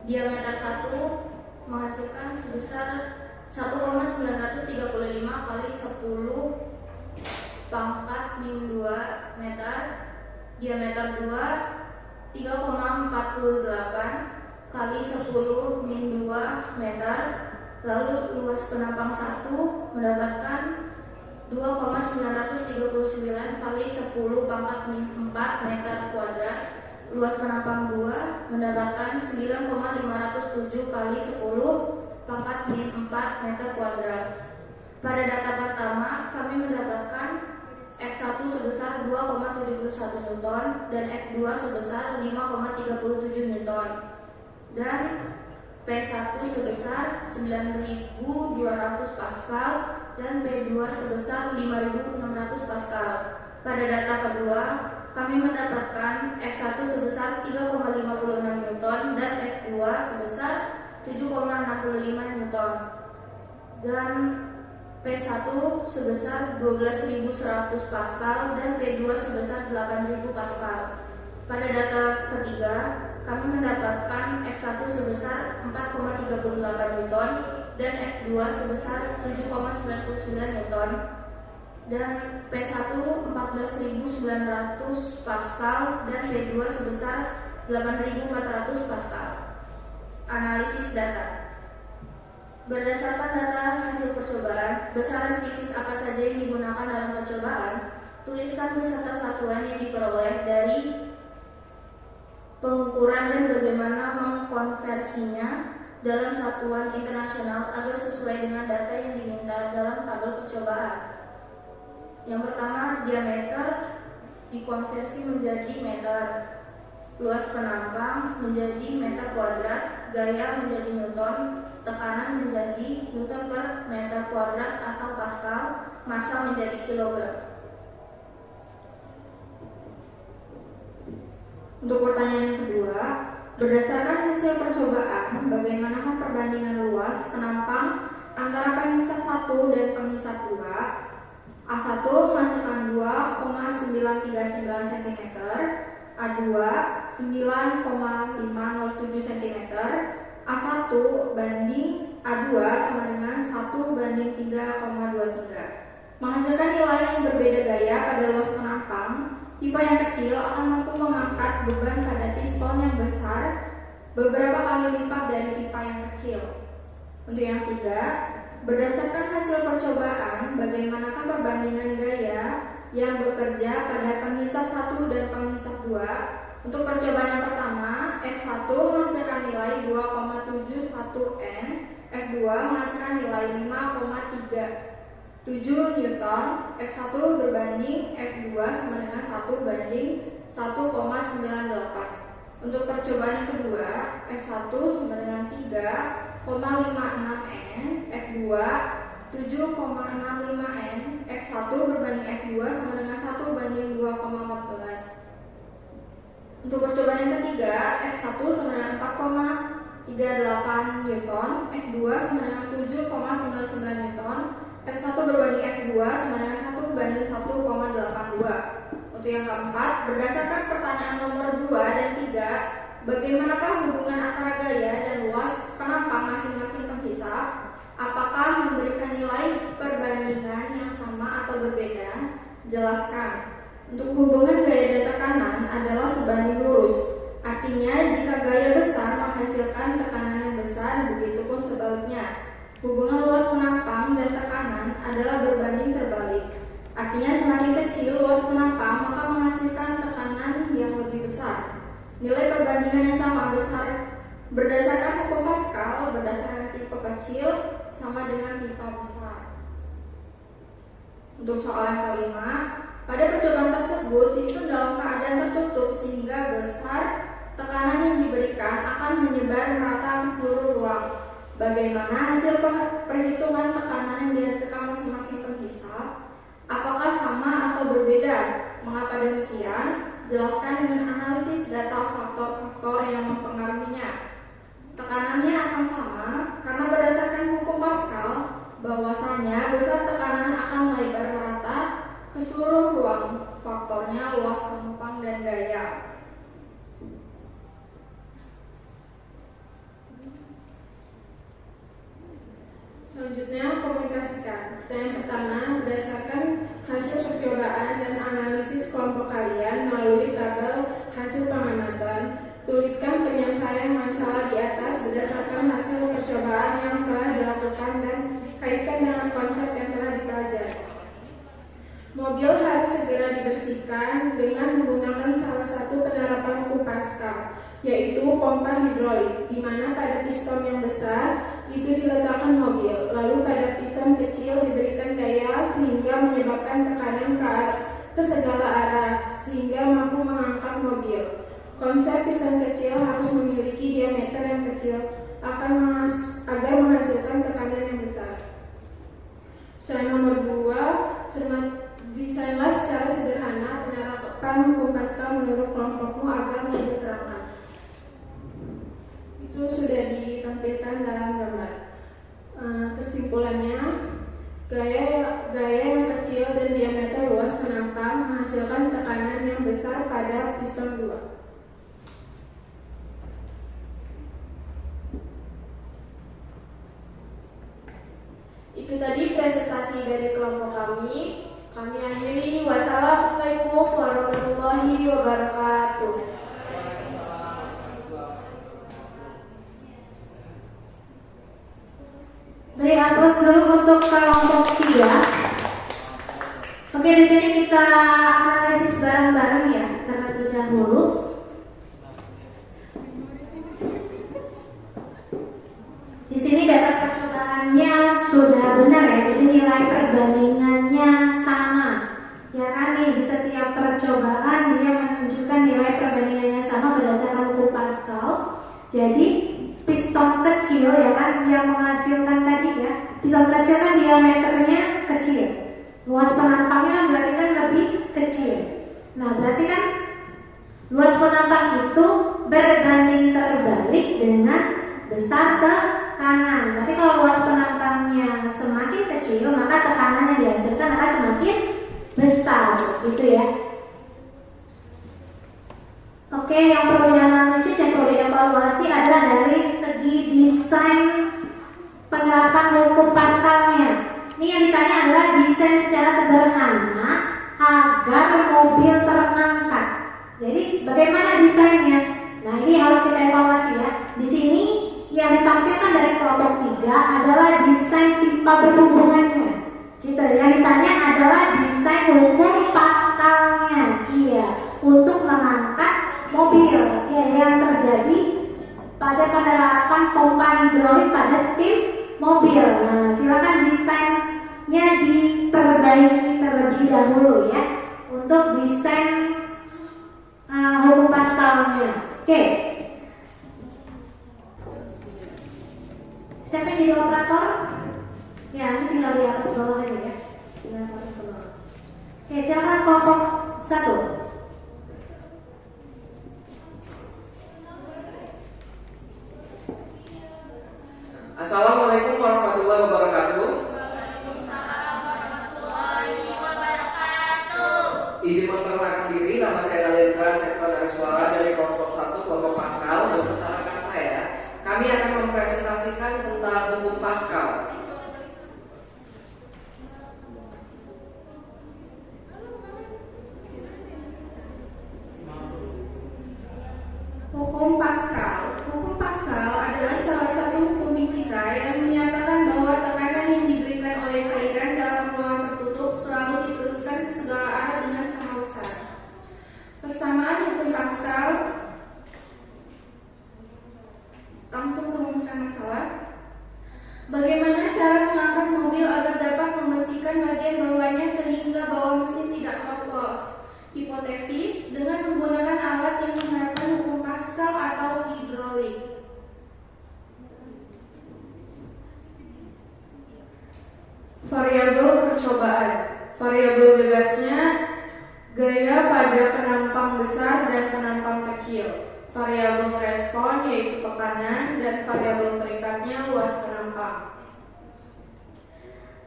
Diameter 1 menghasilkan sebesar 1,935 kali 10 pangkat min 2 meter. Diameter 2 3,48 kali 10 min 2 meter. Lalu luas penampang 1 mendapatkan 2,939 kali 10 pangkat min 4 meter kuadrat. Luas penampang 2 mendapatkan 9,507 kali 10 pangkat min 4 meter kuadrat. Pada data pertama, kami mendapatkan F1 sebesar 2,71 Newton dan F2 sebesar 5,37 Newton dan P1 sebesar 9.200 Pascal dan P2 sebesar 5.600 Pascal. Pada data kedua, kami mendapatkan F1 sebesar 3,56 Newton dan F2 sebesar 7,65 Newton dan P1 sebesar 12.100 Pascal dan P2 sebesar 8.000 Pascal. Pada data ketiga, kami mendapatkan F1 sebesar 4,38 Newton dan F2 sebesar 7,99 Newton dan P1 14.900 Pascal dan P2 sebesar 8.400 Pascal. Analisis data. Berdasarkan data hasil percobaan, besaran fisis apa saja yang digunakan dalam percobaan, tuliskan beserta satuan yang diperoleh dari pengukuran dan bagaimana mengkonversinya dalam satuan internasional agar sesuai dengan data yang diminta dalam tabel percobaan. Yang pertama, diameter dikonversi menjadi meter, luas penampang menjadi meter kuadrat, gaya menjadi newton, tekanan menjadi newton per meter kuadrat atau pascal, massa menjadi kilogram. Untuk pertanyaan yang kedua, berdasarkan hasil percobaan, bagaimanakah perbandingan luas penampang antara pengisap 1 dan pengisap 2? A1 menghasilkan 2,939 cm, A2 9,507 cm, A1 banding A2 sama dengan 1 banding 3,23. Menghasilkan nilai yang berbeda gaya pada luas penampang, pipa yang kecil akan mampu mengangkat beban pada piston yang besar beberapa kali lipat dari pipa yang kecil. Untuk yang ketiga, berdasarkan hasil percobaan, bagaimanakah perbandingan gaya yang bekerja pada pengisap 1 dan pengisap 2? kedua, untuk percobaan yang pertama, F1 menghasilkan nilai 2,71 N, F2 menghasilkan nilai 5,37 Newton, F1 berbanding F2 sama dengan 1 banding 1,98. Untuk percobaan yang kedua, F1 sama dengan 3,56 N, F2 7,65 N, F1 berbanding F2 sama dengan 1 banding 2,14. Untuk percobaan yang ketiga, F1 sama dengan 4,38 Newton, F2 sama dengan 7,99 Newton, F1 berbanding F2 sama dengan 1 banding 1,82. Untuk yang keempat, berdasarkan pertanyaan nomor 2 dan 3, bagaimanakah hubungan antara gaya dan luas penampang masing-masing penghisap? Apakah memberikan nilai perbandingan yang sama atau berbeda? Jelaskan. Untuk hubungan gaya dan tekanan adalah sebanding lurus. Artinya, jika gaya besar menghasilkan tekanan yang besar, begitupun sebaliknya. Hubungan luas penampang dan tekanan adalah berbanding terbalik. Artinya, semakin kecil luas penampang, maka menghasilkan tekanan yang lebih besar. Nilai perbandingan yang sama besar berdasarkan hukum Pascal, berdasarkan tipe kecil sama dengan pipa besar. Untuk soalan kelima, pada percobaan tersebut sistem dalam keadaan tertutup sehingga besar tekanan yang diberikan akan menyebar merata ke seluruh ruang. Bagaimana hasil perhitungan tekanan yang dihasilkan masing-masing penghisap? Apakah sama atau berbeda? Mengapa demikian? Jelaskan dengan analisis data faktor-faktor yang mempengaruhinya. Tekanannya akan sama karena berdasarkan hukum Pascal bahwasanya besar tekanan akan melebar merata ke seluruh ruang. Faktornya luas penumpang dan gaya. Selanjutnya, komunikasikan. Yang pertama, berdasarkan hasil percobaan dan analisis kelompok kalian melalui tabel hasil pengamatan, tuliskan penyelesaian masalah di atas berdasarkan hasil percobaan yang telah dilakukan dan kaitkan dengan konsep yang telah dipelajari. Mobil harus segera dibersihkan dengan menggunakan salah satu penerapan hukum Pascal, yaitu pompa hidrolik, di mana pada piston yang besar itu diletakkan mobil, lalu pada piston kecil diberikan daya sehingga menyebabkan tekanan ke segala arah sehingga mampu mengangkat mobil. Konsep piston kecil harus memiliki diameter yang kecil agar menghasilkan tekanan yang besar. Cara nomor 2, desainlah secara sederhana penerapan hukum Pascal menurut kelompokmu agar lebih terangkat. Itu sudah ditampilkan dalam gambar. Kesimpulannya, gaya yang kecil dan diameter luas penampang menghasilkan tekanan yang besar pada piston 2. Itu tadi presentasi dari kelompok kami. Kami akhiri. Wassalamualaikum warahmatullahi wabarakatuh. Beri aplaus dulu untuk kelompok 3. Oke, di sini kita analisis bareng-bareng ya terlebih dahulu. Di sini data percobaannya sudah benar ya, jadi nilai perbandingannya sama. Ya kan nih, di setiap percobaan dia menunjukkan nilai perbandingannya sama berdasarkan hukum Pascal. Jadi piston kecil ya kan yang menghasilkan tadi ya, piston kecil kan diameternya kecil, luas penampangnya kan berarti kan lebih kecil. Nah berarti kan luas penampang itu berbanding terbalik dengan besar ke kanan. Berarti kalau luas penampangnya semakin kecil, maka tekanan yang dihasilkan akan semakin besar, gitu ya. Oke, yang perlu dianalisis, yang perlu dievaluasi adalah dari segi desain penerapan hukum Pascalnya. Ini yang ditanya adalah desain secara sederhana agar mobil terangkat. Jadi bagaimana desainnya? Nah ini harus kita evaluasi ya. Di sini yang ditampilkan dari kelompok 3 adalah desain pipa berhubungannya. Gitu. Yang ditanya adalah desain hukum Pascalnya. Iya, untuk mengangkat mobil. Nah, silakan desainnya diperbaiki terlebih dahulu ya untuk desain hukum Pascalnya. Oke. Siapa yang jadi operator? Ya, nanti tinggal di atas bawah aja ya. Tinggal di atas bawah. Oke, silakan kelompok 1. Assalamualaikum warahmatullahi wabarakatuh. Izin memperkenalkan diri, nama saya Dalendra Sekretaris Suara dari kelompok 1 kelompok Pascal. Beserta rekan saya, kami akan mempresentasikan tentang hukum Pascal. Hukum Pascal adalah salah satu hukum fisika yang menyatakan bahwa tekanan yang diberikan oleh cairan dalam ruangan tertutup selalu diteruskan ke segala arah dengan sama besar. Persamaan hukum Pascal, langsung merumuskan masalah. Bagaimana cara mengangkat mobil agar dapat membersihkan bagian bawahnya sehingga bawah mesin tidak keropos? Hipotesis dengan menggunakan alat yang menerapkan hukum Pascal atau hidrolik. Variabel percobaan. Variabel bebasnya gaya pada penampang besar dan penampang kecil. Variabel respon yaitu tekanan dan variabel terikatnya luas penampang.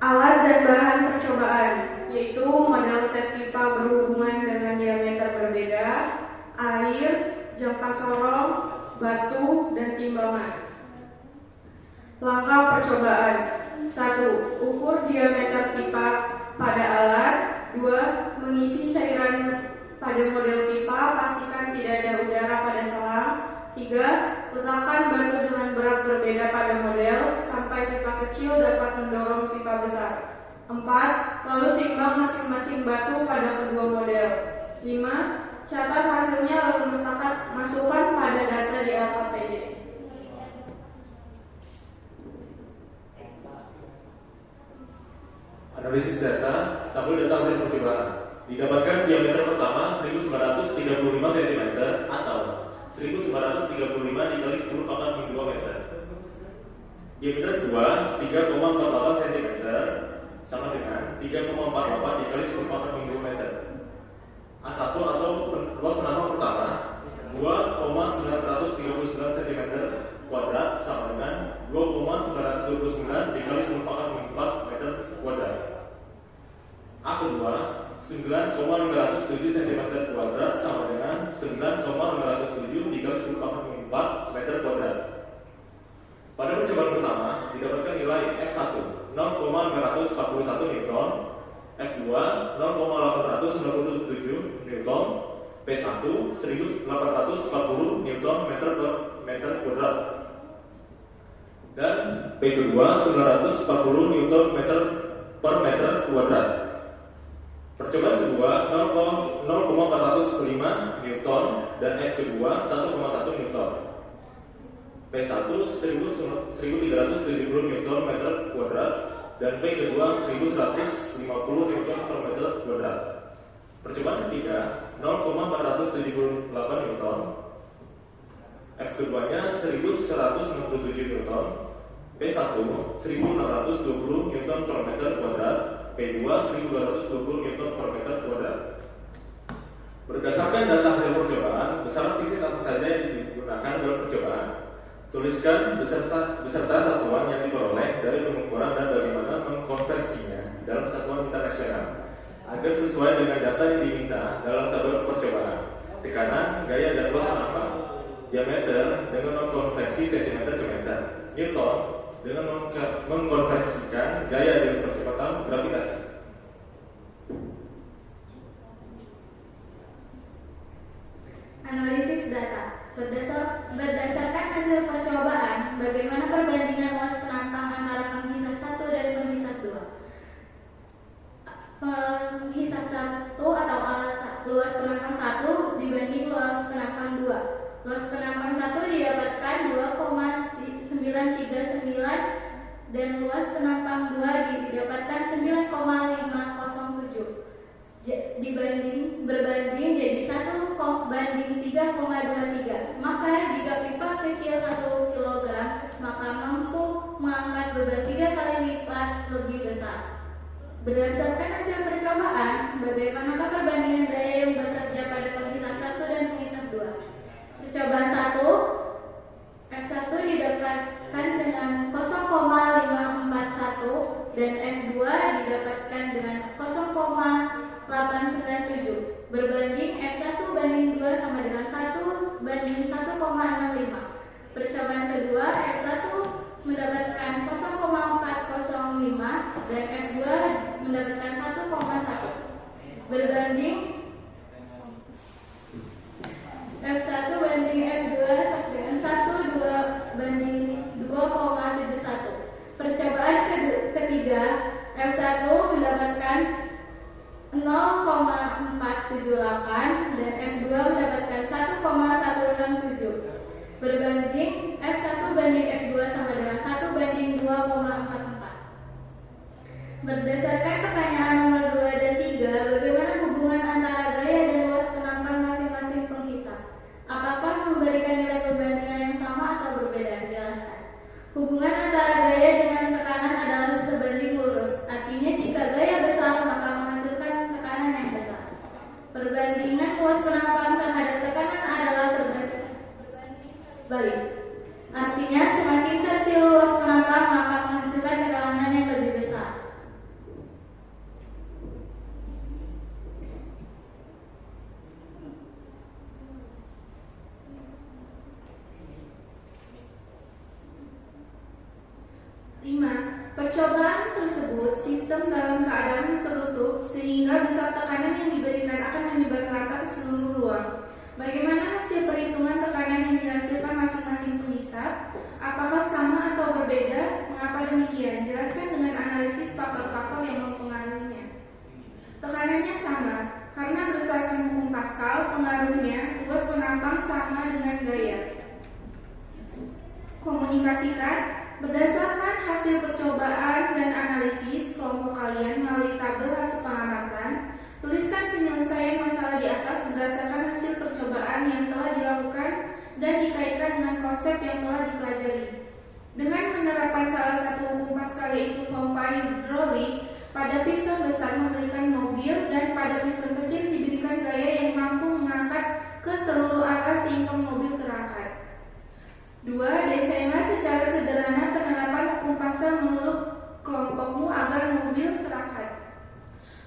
Alat dan bahan percobaan yaitu model set pipa berhubungan dengan diameter berbeda, air, jangka sorong, batu, dan timbangan. Langkah percobaan: 1. Ukur diameter pipa pada alat. 2. Mengisi cairan pada model pipa, pastikan tidak ada udara pada selang. 3. Letakkan batu dengan berat berbeda pada model sampai pipa kecil dapat mendorong pipa besar. 4. Lalu timbang masing-masing batu pada kedua model. 5. Catat hasilnya lalu masukkan pada data di LKPD. Analisis data, tabel data hasil percobaan. Didapatkan diameter pertama 1935 cm atau 1935 dikali 10 pangkat min 2 meter. Diameter kedua 3,48 cm sama dengan 3,48 dikali 10 pangkat min 2 meter. A1 atau luas penampang pertama 2,939 cm kuadrat sama dengan 2,929 dikali 10 pangkat min 4 meter kuadrat. A kedua 9,507 cm kuadrat sama dengan 9,507 dikali 10 pangkat min 4 meter kuadrat. Pada percobaan pertama didapatkan nilai F1 0,541 Newton, F2 0,897 Newton, P1 1840 Newton meter kuadrat, dan P2 940 Newton per meter kuadrat. Percobaan kedua 0,405 Newton dan F kedua 1,1 Newton. P1 1370 Newton meter kuadrat dan P kedua 1150 Newton per meter kuadrat. Percobaan ketiga 0,478 Newton, F keduanya 1167 Newton, P1 1620 Newton per meter kuadrat, P2 1220 Newton per meter kuadrat. Berdasarkan data hasil percobaan, besaran fisik apa saja yang digunakan dalam percobaan. Tuliskan beserta satuan yang diperoleh dari pengukuran dan bagaimana mengkonversinya dalam satuan internasional agar sesuai dengan data yang diminta dalam tabel percobaan. Tekanan, gaya, dan luas penampang. Diameter dengan mengkonversi cm ke meter. Newton dengan mengkonversikan gaya dengan percepatan gravitasi. Analisis data. Berdasarkan hasil percobaan, bagaimana perbandingan luas penampang antara penghisap 1 dan penghisap 2? Penghisap 1 atau luas penampang 1 dibanding luas penampang 2. Luas penampang 1 didapatkan 2,939 dan luas penampang 2 didapatkan 9,507 berbanding jadi 1:3,23. Maka jika pipa kecil 1 kg maka mampu mengangkat beban 3 kali lipat lebih besar. Berdasarkan hasil percobaan, bagaimanakah perbandingan daya yang bekerja pada pengisian 1 dan pengisian 2? Percobaan 1, F1 didapatkan dengan 0,541 dan F2 didapatkan dengan 0,897 berbanding F1 banding 2 sama dengan 1 banding 1,65. Percobaan kedua, F1 mendapatkan 0,405 dan F2 mendapatkan 1,1 berbanding F1 banding F2 dengan 1 banding 2,71. Percobaan ketiga, F1 mendapatkan 0,478 dan F2 mendapatkan 1,167 berbanding F1 banding F2 sama dengan 1 banding 2,44. Berdasarkan pertanyaan nomor 2 dan 3, bagaimana hubungan antara gaya dan luas penampang masing-masing penghisap? Apakah memberikan nilai perbandingan yang sama atau berbeda? Jelaskan. Hubungan antara gaya dengan tekanan adalah sebanding lurus. Artinya jika gaya besar maka menghasilkan tekanan yang besar. Perbandingan luas penampang terhadap tekanan adalah berbanding balik. Artinya semakin kecil luas penampang maka menghasilkan tekanan yang lebih besar. Percobaan tersebut sistem dalam keadaan tertutup sehingga besar tekanan yang diberikan akan menyebar merata ke seluruh ruang. Bagaimana hasil perhitungan tekanan yang dihasilkan masing-masing penghisap? Apakah sama atau berbeda? Mengapa demikian? Jelaskan dengan analisis faktor-faktor yang mempengaruhinya. Tekanannya sama, karena berdasarkan hukum Pascal, pengaruhnya luas penampang sama dengan gaya. Komunikasikan. Berdasarkan hasil percobaan dan analisis kelompok kalian melalui tabel hasil pengamatan, tuliskan penyelesaian masalah di atas berdasarkan hasil percobaan yang telah dilakukan dan dikaitkan dengan konsep yang telah dipelajari. Dengan penerapan salah satu hukum Pascal yaitu pompa hidrolik, pada piston besar memberikan mobil dan pada piston kecil diberikan gaya yang mampu mengangkat ke seluruh arah sehingga mobil terangkat. 2. Desainlah secara sederhana penerapan hukum Pascal menurut kelompokmu agar mobil terangkat.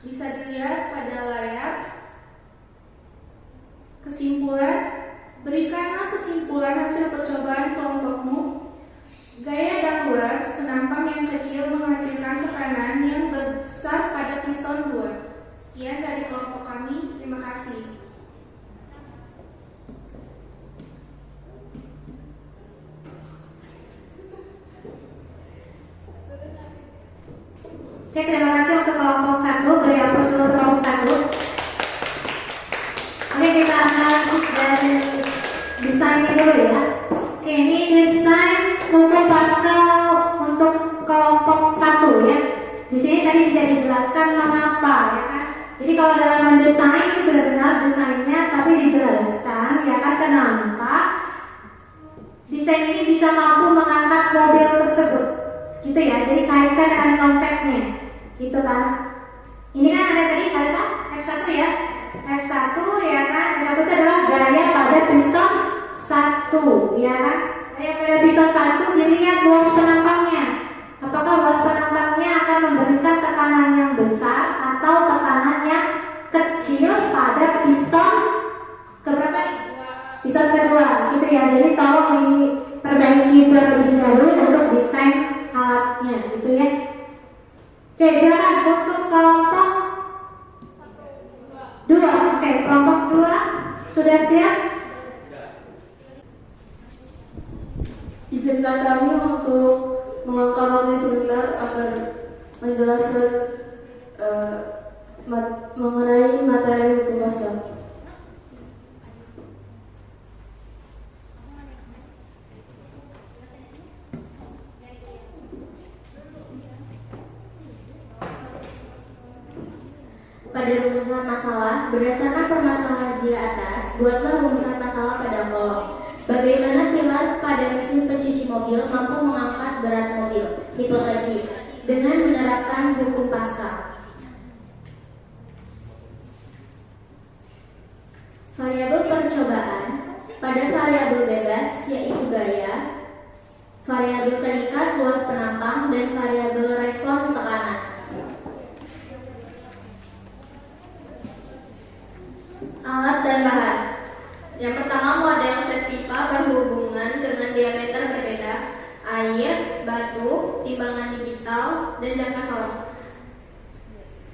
Bisa dilihat pada layar. Kesimpulan, berikanlah kesimpulan hasil percobaan kelompokmu. Gaya dan luas penampang yang kecil menghasilkan tekanan yang besar pada piston 2. Sekian dari kelompok kami, terima kasih. Oke, terima kasih untuk kelompok 1. Beri aplaus dulu untuk kelompok 1. Oke, kita lanjut dari desainnya dulu ya. Oke, ini desain hukum Pascal untuk kelompok 1 ya. Di sini tadi tidak dijelaskan mengapa ya kan. Jadi kalau dalam mendesain itu sudah benar desainnya, tapi dijelaskan ya kan kenapa desain ini bisa mampu mengangkat mobil tersebut. Gitu ya. Jadi kaitkan dengan konsepnya. Gitu kan. Ini kan ada tadi ada apa? F1 ya. F1 ya kan. F1 itu adalah gaya pada piston 1 ya kan. Gaya pada piston 1 dilihat luas penampangnya. Apakah luas penampangnya akan memberikan tekanan yang besar atau tekanan yang kecil pada piston keberapa nih? Piston kedua gitu ya. Jadi tolong ini perbaiki terlebih dahulu untuk desain alatnya gitu ya. Oke, silakan untuk kelompok 2. Oke, kelompok 2 sudah siap? Izinkan kami untuk mengangkat waktu sebentar agar menjelaskan mengenai materi hukum Pascal. pada rumusan masalah, berdasarkan permasalahan di atas, buatlah rumusan masalah pada kolom. Bagaimana pilar pada mesin pencuci mobil mampu mengangkat berat mobil? Hipotesis dengan menerapkan hukum Pascal. Variabel percobaan pada variabel bebas yaitu gaya, variabel terikat luas penampang, dan variabel respon tekanan. Alat dan bahan. Yang pertama, model set pipa berhubungan dengan diameter berbeda, air, batu, timbangan digital, dan jangka sorong.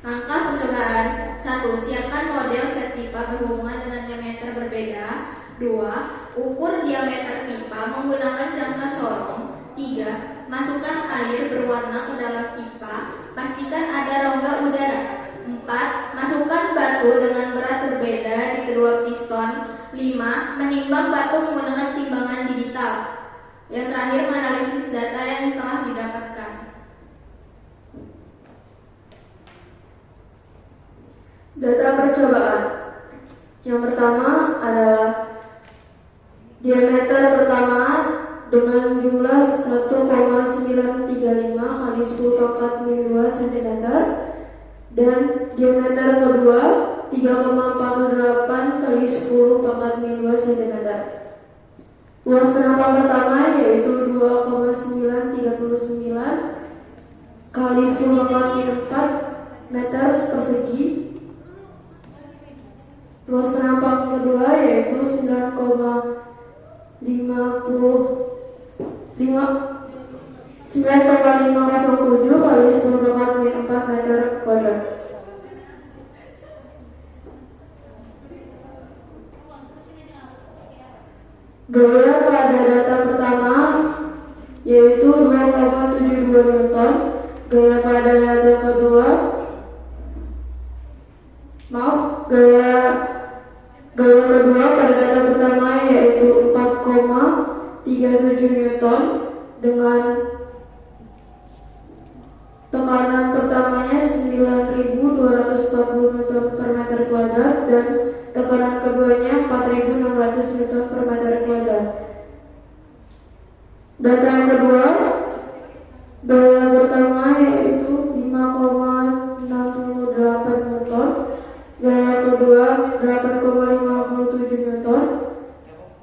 Langkah percobaan. 1. Siapkan model set pipa berhubungan dengan diameter berbeda. 2. Ukur diameter pipa menggunakan jangka sorong. 3. Masukkan air berwarna ke dalam pipa. Pastikan ada rongga udara. 4. Masukkan batu dengan berat berbeda di kedua piston. 5. Menimbang batu menggunakan timbangan digital. Yang terakhir, menganalisis data yang telah didapatkan. Data percobaan. Yang pertama adalah diameter pertama dengan jumlah 1,935 kali 10⁻⁻² cm dan diameter kedua 3,48 kali 10⁻⁻² cm. Luas penampang pertama yaitu 2,939 kali 10⁻⁴ meter persegi. Luas penampang kedua yaitu 9,507 kali 10⁻⁴ meter kuadrat. Gaya pada data pertama yaitu 2,72 Newton. Gaya pada data kedua Gaya kedua pada data pertama yaitu 4,37 Newton dengan tekanan pertamanya 9.240 Newton per meter kuadrat dan tekanan keduanya 4.600 Newton per meter kuadrat. Data yang kedua, gaya pertama yaitu 5,68 Newton. Gaya kedua 8,57 Newton.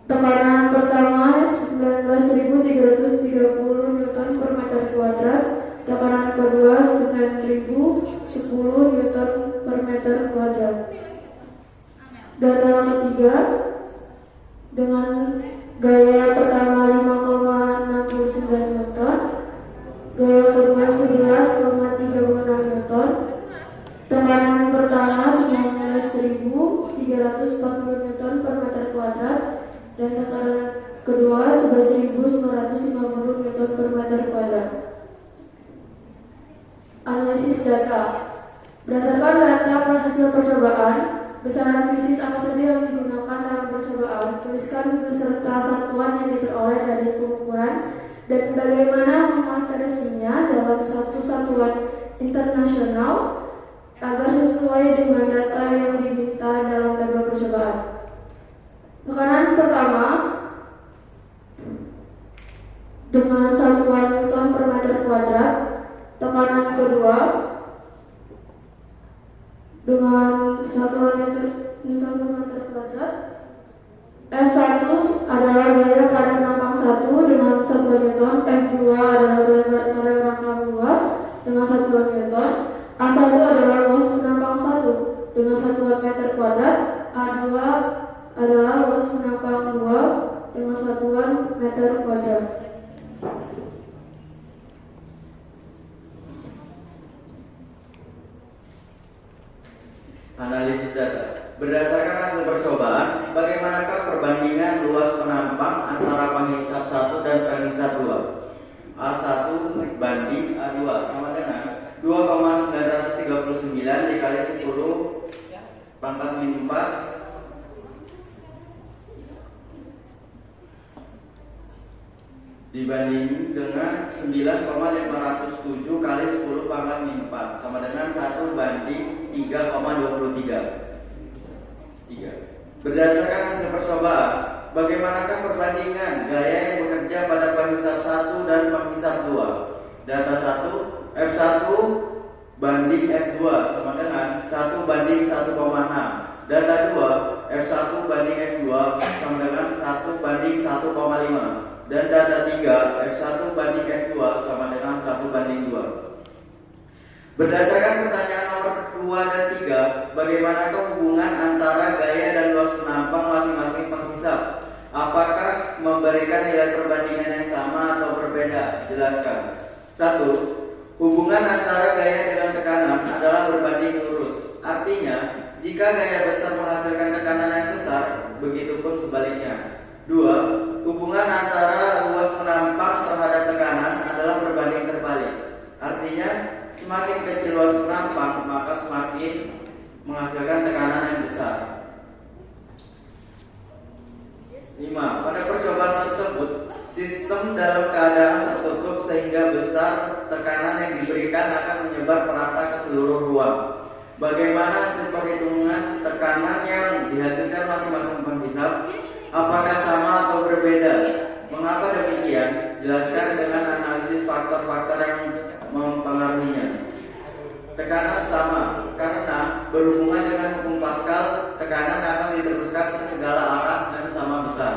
Tekanan pertama 19.330 Newton per meter kuadrat. Tekanan kedua 9.010 Newton per meter kuadrat. Data ketiga dengan gaya pertama 5,69 Newton. Gaya kedua 11,36 Newton. Tekanan pertama 19.340 Newton per meter kuadrat dan tekanan kedua 11.950 Newton per meter kuadrat. Analisis data. Berdasarkan data hasil percobaan, besaran fisis apa saja yang digunakan dalam percobaan, tuliskan beserta satuan yang diperoleh dari pengukuran dan bagaimana mengonversinya dalam satu satuan internasional agar sesuai dengan data yang diminta dalam tabel percobaan. Tekanan pertama dengan satuan Newton per meter kuadrat. Tekanan kedua dengan satuan Newton per meter kuadrat. F1 adalah gaya pada penampang 1 dengan satuan Newton. F2 adalah gaya pada penampang 2 dengan satuan Newton. A1 adalah luas penampang 1 dengan satuan meter kuadrat. A2 adalah luas penampang 2 dengan satuan meter kuadrat. Analisis data. Berdasarkan hasil percobaan, bagaimanakah perbandingan luas penampang antara penghisap 1 dan penghisap 2? A1 banding A2 sama dengan 2,939 dikali 10⁻⁴ dibanding dengan 9,507 kali 10 pangkat min 4 sama dengan 1 banding 3,23. 3. Berdasarkan hasil percobaan, bagaimanakah perbandingan gaya yang bekerja pada penghisap 1 dan penghisap 2? Data 1, F1 banding F2 sama dengan 1 banding 1,6. Data 2, F1 banding F2 sama dengan 1 banding 1,5. Dan data 3, F1 banding F2 sama dengan 1 banding 2. Berdasarkan pertanyaan nomor 2 dan 3, bagaimanakah hubungan antara gaya dan luas penampang masing-masing penghisap? Apakah memberikan nilai perbandingan yang sama atau berbeda? Jelaskan. 1. Hubungan antara gaya dengan tekanan adalah berbanding lurus. Artinya, jika gaya besar menghasilkan tekanan yang besar, begitupun sebaliknya. 2. Hubungan antara luas penampang terhadap tekanan adalah berbanding terbalik. Artinya, semakin kecil luas penampang, maka semakin menghasilkan tekanan yang besar. 5. Pada percobaan tersebut, sistem dalam keadaan tertutup sehingga besar tekanan yang diberikan akan menyebar merata ke seluruh ruang. Bagaimana hasil perhitungan tekanan yang dihasilkan masing-masing penghisap? Apakah sama atau berbeda? Mengapa demikian? Jelaskan dengan analisis faktor-faktor yang mempengaruhinya. Tekanan sama karena berhubungan dengan hukum Pascal, tekanan akan diteruskan ke segala arah dan sama besar.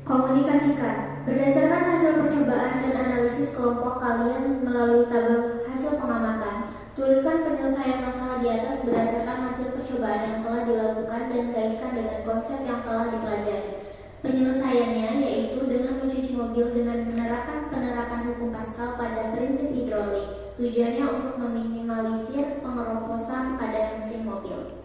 Komunikasikan. Berdasarkan hasil percobaan dan analisis kelompok kalian melalui tabel hasil pengamatan, tuliskan penyelesaian masalah di atas berdasarkan hasil percobaan yang telah dilakukan dan kaitkan dengan konsep yang telah dipelajari. Penyelesaiannya yaitu dengan mencuci mobil dengan menerapkan penerapan hukum Pascal pada prinsip hidrolik. Tujuannya untuk meminimalisir pengeroposan pada mesin mobil.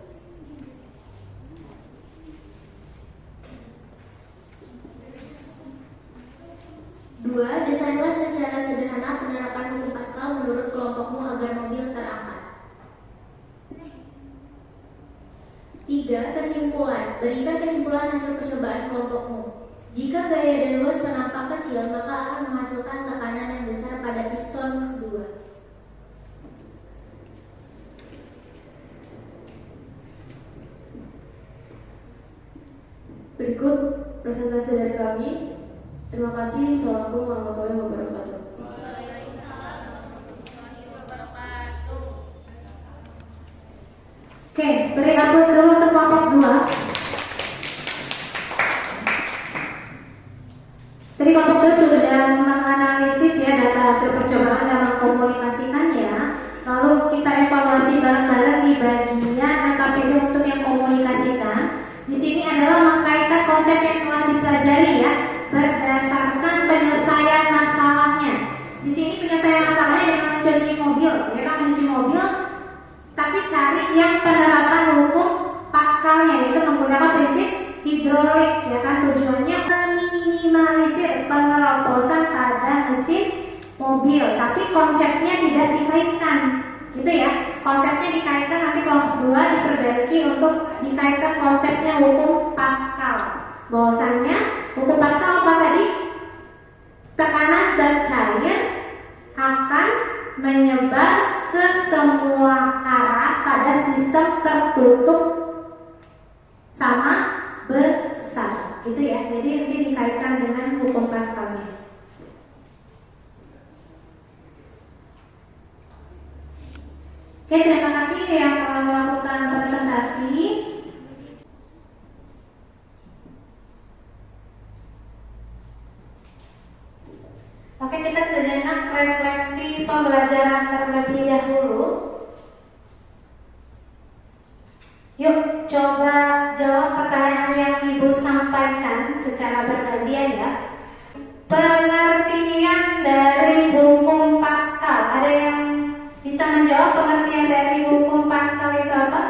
2. Desainlah secara sederhana penerapan hukum Pascal menurut kelompokmu agar mobil terangkat. 3. Kesimpulan. Berikan kesimpulan hasil percobaan kelompokmu. Jika gaya dan luas penampang kecil, maka akan menghasilkan tekanan yang besar pada piston 2. Berikut presentasi dari kami. Terima kasih. Assalamualaikum warahmatullahi wabarakatuh. Oke, beri hapus dulu untuk kelompok 2. Tadi kelompok 2 sudah menganalisis ya data hasil percobaan dan mengkomunikasikannya. Lalu kita evaluasi bareng-bareng di bagian KPU untuk yang komunikasikan. Di sini adalah mengkaitkan konsep yang telah dipelajari ya, berdasarkan penyelesaian masalahnya. Di sini penyelesaian masalahnya dengan mencuci mobil, ya kan, mencuci mobil. Tapi cari yang penerapan hukum Pascalnya, yaitu menggunakan prinsip hidrolik, ya kan. Tujuannya meminimalisir pengeroposan pada mesin mobil, tapi konsepnya tidak dikaitkan, gitu ya. Konsepnya dikaitkan, nanti kelompok 2 diperbaiki untuk dikaitkan konsepnya hukum Pascal. Bahwasannya hukum Pascal apa tadi? Tekanan zat cair akan menyebar ke semua arah pada sistem tertutup sama besar, gitu ya. Jadi nanti dikaitkan dengan hukum Pascalnya. Oke, terima kasih yang telah melakukan presentasi. Oke, kita sejenak refleksi pembelajaran terlebih dahulu. Yuk, coba jawab pertanyaan yang Ibu sampaikan secara bergantian ya. Pengertian dari hukum Pascal. Ada yang bisa menjawab pengertian dari hukum Pascal itu apa?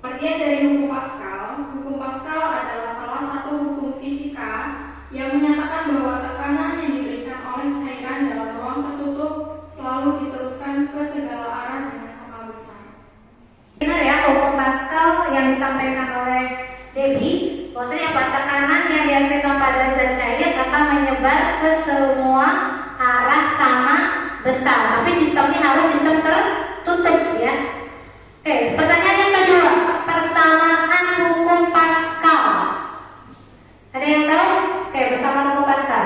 Pengertian dari hukum Pascal adalah salah satu hukum fisika yang menyatakan bahwa tekanan yang diberikan oleh cairan dalam ruang tertutup selalu diteruskan semua arah sama besar, tapi sistemnya harus sistem tertutup ya. Oke, pertanyaan yang kedua, persamaan hukum Pascal. Ada yang tahu? Oke, persamaan hukum Pascal.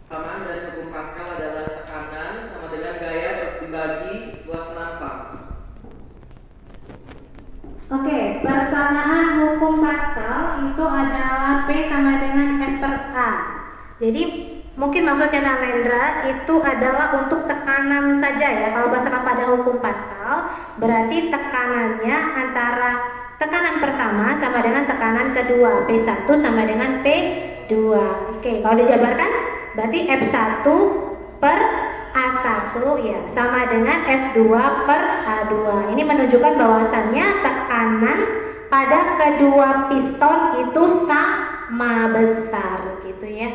Persamaan dari hukum Pascal adalah tekanan sama dengan gaya dibagi luas penampang. Oke, persamaan hukum Pascal itu adalah P sama dengan F per A. Jadi mungkin maksudnya Nalendra itu adalah untuk tekanan saja ya. Kalau berdasarkan pada hukum Pascal, berarti tekanannya antara tekanan pertama sama dengan tekanan kedua, P1 sama dengan P2. Oke, kalau dijabarkan berarti F1 per A1 ya sama dengan F2 per A2. Ini menunjukkan bahwasannya tekanan pada kedua piston itu sama besar gitu ya.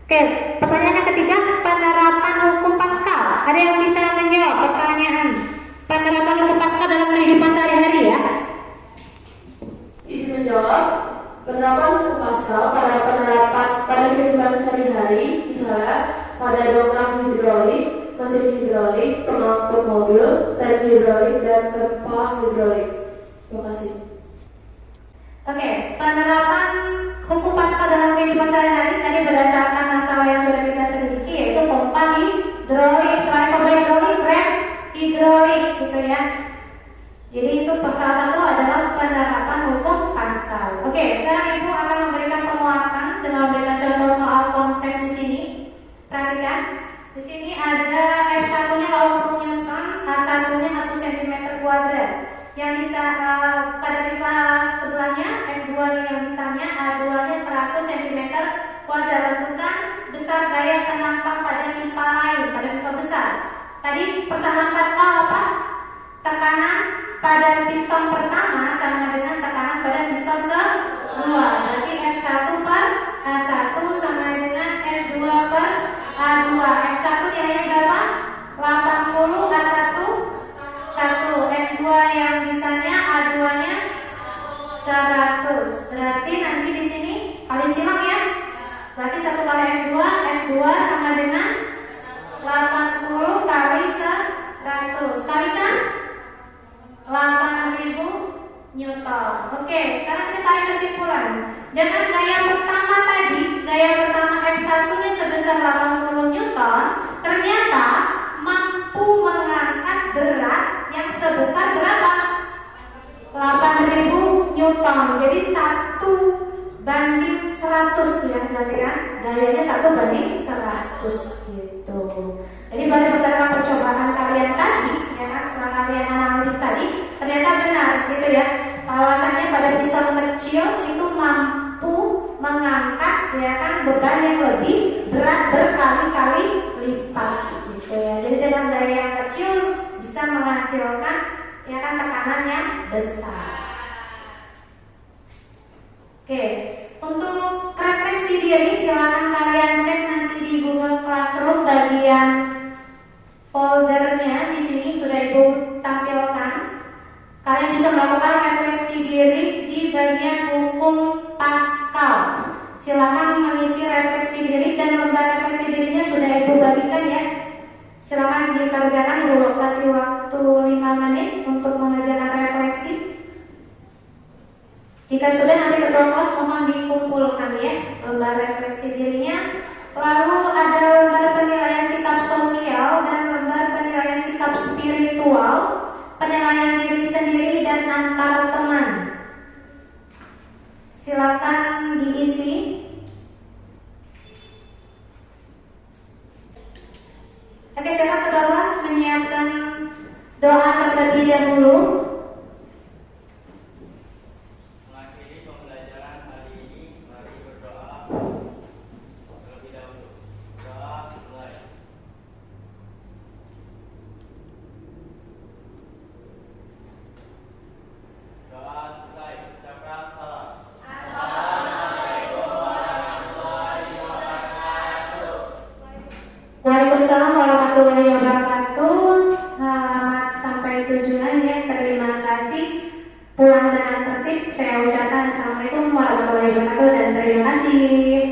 Oke, pertanyaan yang ketiga, penerapan hukum Pascal. Ada yang bisa menjawab pertanyaan penerapan hukum Pascal dalam kehidupan sehari-hari ya? Izin menjawab. Penerapan hukum Pascal pada kehidupan sehari-hari, misalnya pada dongkrak hidrolik, mesin hidrolik, pengangkut mobil, rem hidrolik, dan kepala hidrolik. Terima kasih. Oke, penerapan hukum Pascal dalam kehidupan sehari-hari tadi berdasarkan masalah yang sudah kita selidiki, yaitu pompa hidrolik, selain pompa hidrolik, rem hidrolik gitu ya. Jadi itu salah satu adalah penerapan hukum Pascal. Oke, sekarang Ibu akan memberikan penguatan dengan memberikan contoh soal konsep di sini. Perhatikan, di sini ada F1-nya 80 Newton, A1-nya 1 cm kuadrat. Yang kita pada pipa sebelahnya F2-nya yang ditanya, A2-nya 100 cm kuadrat. Tentukan besar gaya penampang pada pipa lain, pada pipa besar. Tadi persamaan Pascal apa? Tekanan pada piston pertama sama dengan tekanan pada piston kedua. Berarti F1 per A1 sama dengan F2 per A2. F1 nilainya berapa? 80, A1 1. F2 yang ditanya, A2-nya 100. Berarti nanti di sini kali silang ya. Berarti 1 kali F2, F2 sama dengan 80 kali 100. Kalikan 8.000 Newton. Oke, sekarang kita tarik kesimpulan. Dengan gaya pertama tadi, gaya pertama F1-nya sebesar 80 Newton, ternyata mampu mengangkat berat yang sebesar berapa? 8.000 Newton. Jadi 1 banding 100 ya, berarti kan? Gayanya 1 banding 100 gitu. Jadi berdasarkan percobaan kalian tadi, ya kan, setelah kalian analisis tadi, ternyata benar gitu ya, bahwasannya pada piston kecil itu mampu mengangkat ya kan beban yang lebih berat berkali-kali lipat gitu ya. Jadi dengan gaya yang kecil bisa menghasilkan ya kan tekanan yang besar. Oke, untuk referensi diri silakan kalian cek nanti di Google Classroom bagian foldernya di sini sudah Ibu tampilkan. Kalian bisa melakukan refleksi diri di bagian hukum Pascal. Silakan mengisi refleksi diri dan lembar refleksi dirinya sudah Ibu bagikan ya. Silakan dikerjakan, Ibu kasih waktu 5 menit untuk mengerjakan refleksi. Jika sudah nanti ketua kelas mohon dikumpulkan ya lembar refleksi dirinya. Lalu ada lembar penilaian sikap sosial dan lembar penilaian sikap spiritual, penilaian diri sendiri dan antar teman. Silakan diisi. Oke, sekarang ketua kelas menyiapkan doa terlebih dahulu. Waalaikumsalam warahmatullahi wabarakatuh. Selamat sampai tujuan ya. Terima kasih. Pulang dengan tertib. Saya ucapkan assalamualaikum warahmatullahi wabarakatuh dan terima kasih.